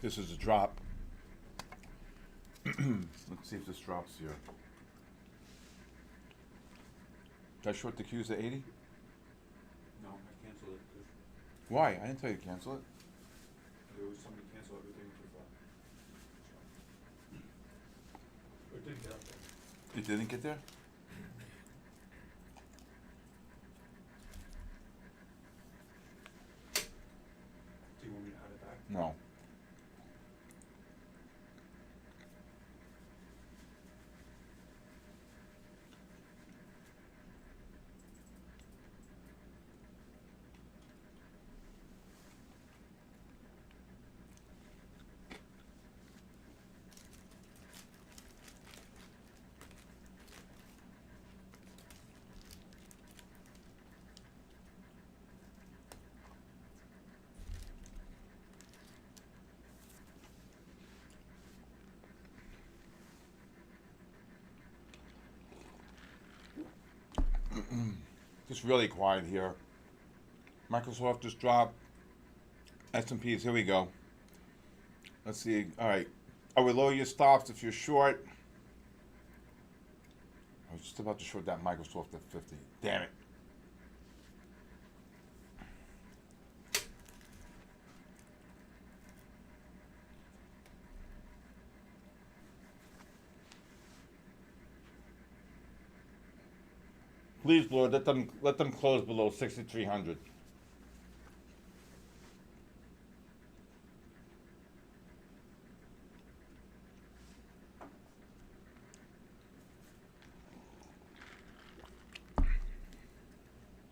This is a drop. Let's see if this drops here. Did I short the Qs at 80? No, I canceled it because Why? I didn't tell you to cancel it. there was somebody cancel everything too far. It didn't get up there. It didn't get there? Do you want me to add it back? No. Just really quiet here. Microsoft just dropped. S&Ps, here we go. Let's see. All right. I would lower your stops if you're short. I was just about to short that Microsoft at 50. Damn it. Please, Lord, let them close below 6,300.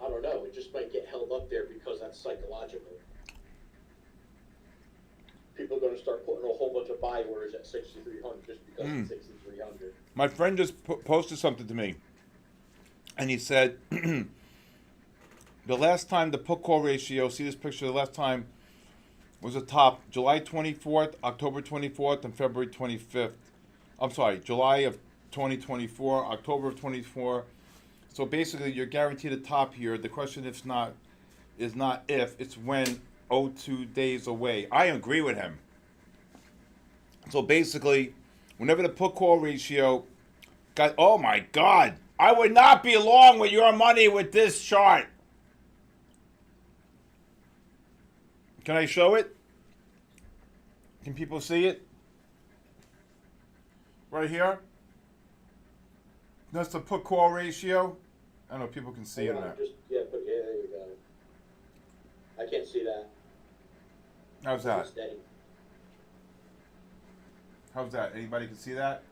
I don't know, it just might get held up there because that's psychological. People are gonna start putting a whole bunch of buy orders at 6,300 just because it's 6,300. My friend just posted something to me, and he said the last time the put call ratio, see this picture, the last time was a top July 24th, October 24th, and February 25th. I'm sorry, July of 2024, October of 24. So basically, you're guaranteed a top here. The question is not if, it's when. 02 days away. I agree with him. So basically, whenever the put call ratio got, oh my God, I would not be long with your money with this chart. Can I show it? Can people see it? Right here? That's the put call ratio. I don't know if people can see it or Hold on, not. just, yeah, there you go. I can't see that. How's that? It's steady. How's that? Anybody can see that?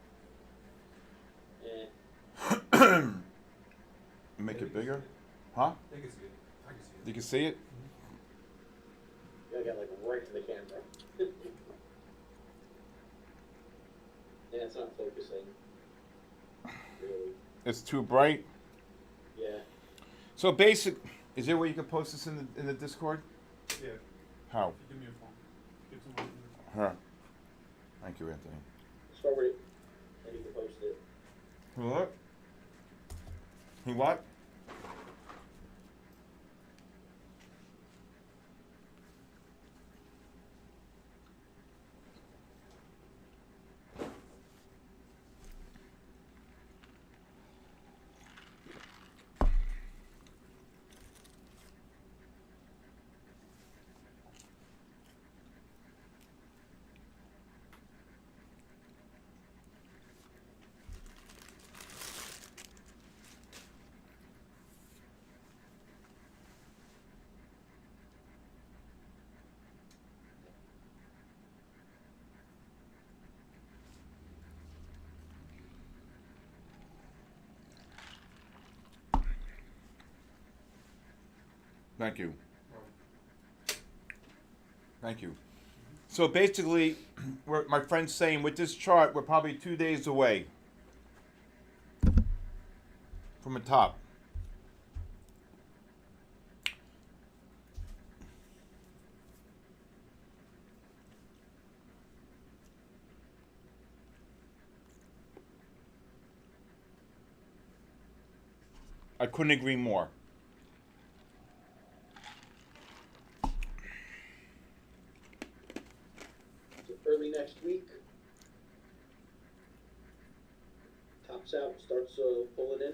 Eh. Make it bigger? Huh? They can see it. I can see it. You can see it? I got like right in the camera. Yeah, it's not focusing. Really. It's too bright. Yeah. So basic. Is there a way you can post this in the Discord? Yeah. How? Give me your phone. Give someone your Huh. phone. Thank you, Anthony. Just forward it. And you can post it. What? He what? Thank you. Thank you. So basically, my friend's saying with this chart, we're probably 2 days away from the top. I couldn't agree more. So early next week. Tops out, starts pulling in.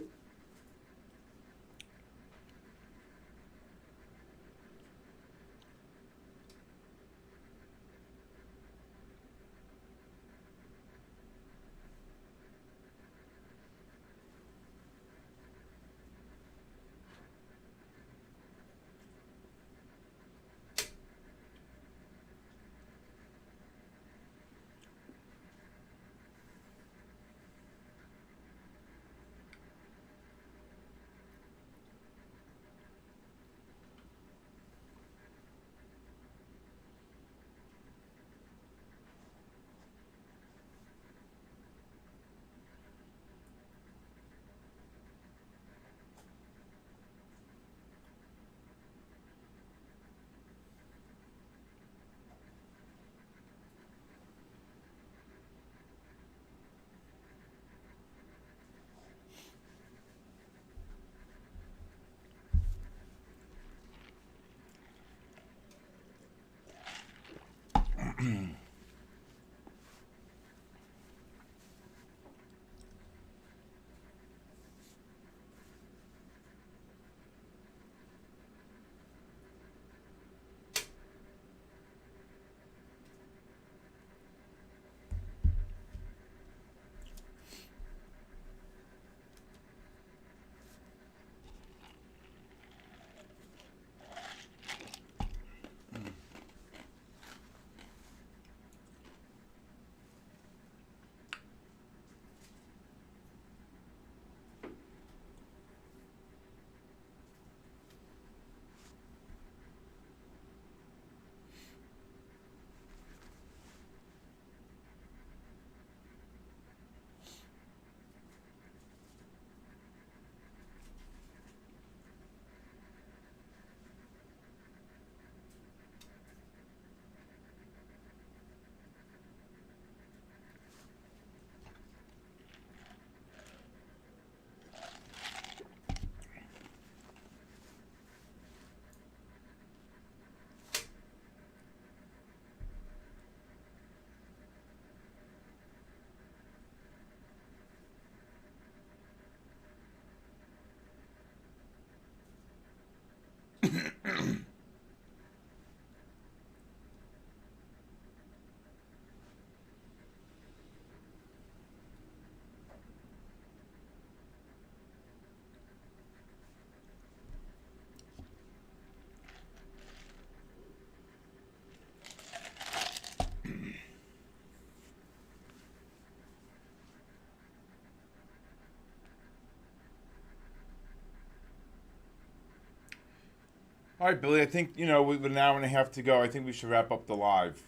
All right, Billy. I think with an hour and a half to go, I think we should wrap up the live.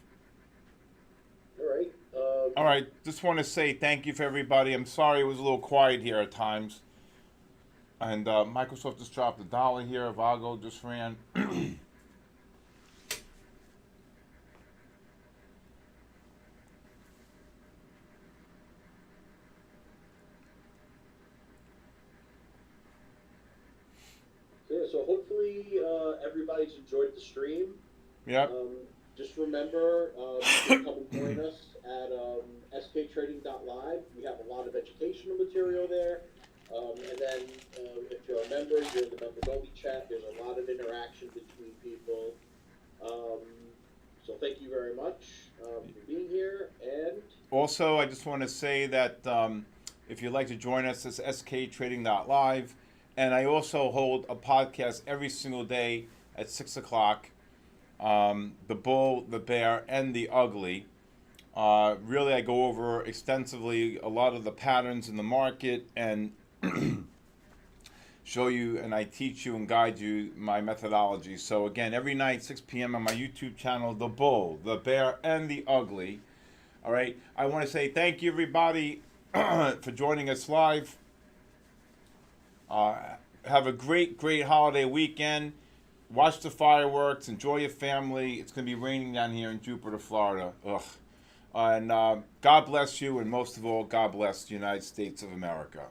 All right. All right. Just want to say thank you for everybody. I'm sorry it was a little quiet here at times. And Microsoft just dropped $1 here. Vago just ran. So hopefully everybody's enjoyed the stream. Yep. Just remember, you can come and join us at sktrading.live. We have a lot of educational material there. And then if you're a member, you're in the members only chat. There's a lot of interaction between people. So thank you very much for being here. And Also, I just want to say that if you'd like to join us, it's sktrading.live. And I also hold a podcast every single day at 6 o'clock. The Bull, the Bear, and the Ugly. Really, I go over extensively a lot of the patterns in the market and show you, and I teach you and guide you my methodology. So again, every night, 6 p.m. on my YouTube channel, The Bull, the Bear, and the Ugly. All right. I want to say thank you, everybody, for joining us live. Have a great holiday weekend. Watch the fireworks. Enjoy your family. It's going to be raining down here in Jupiter, Florida. Ugh. And God bless you, and most of all, God bless the United States of America.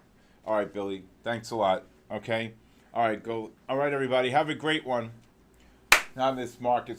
All right, Billy. Thanks a lot. Okay? All right, go. All right, everybody. Have a great one. Now this market's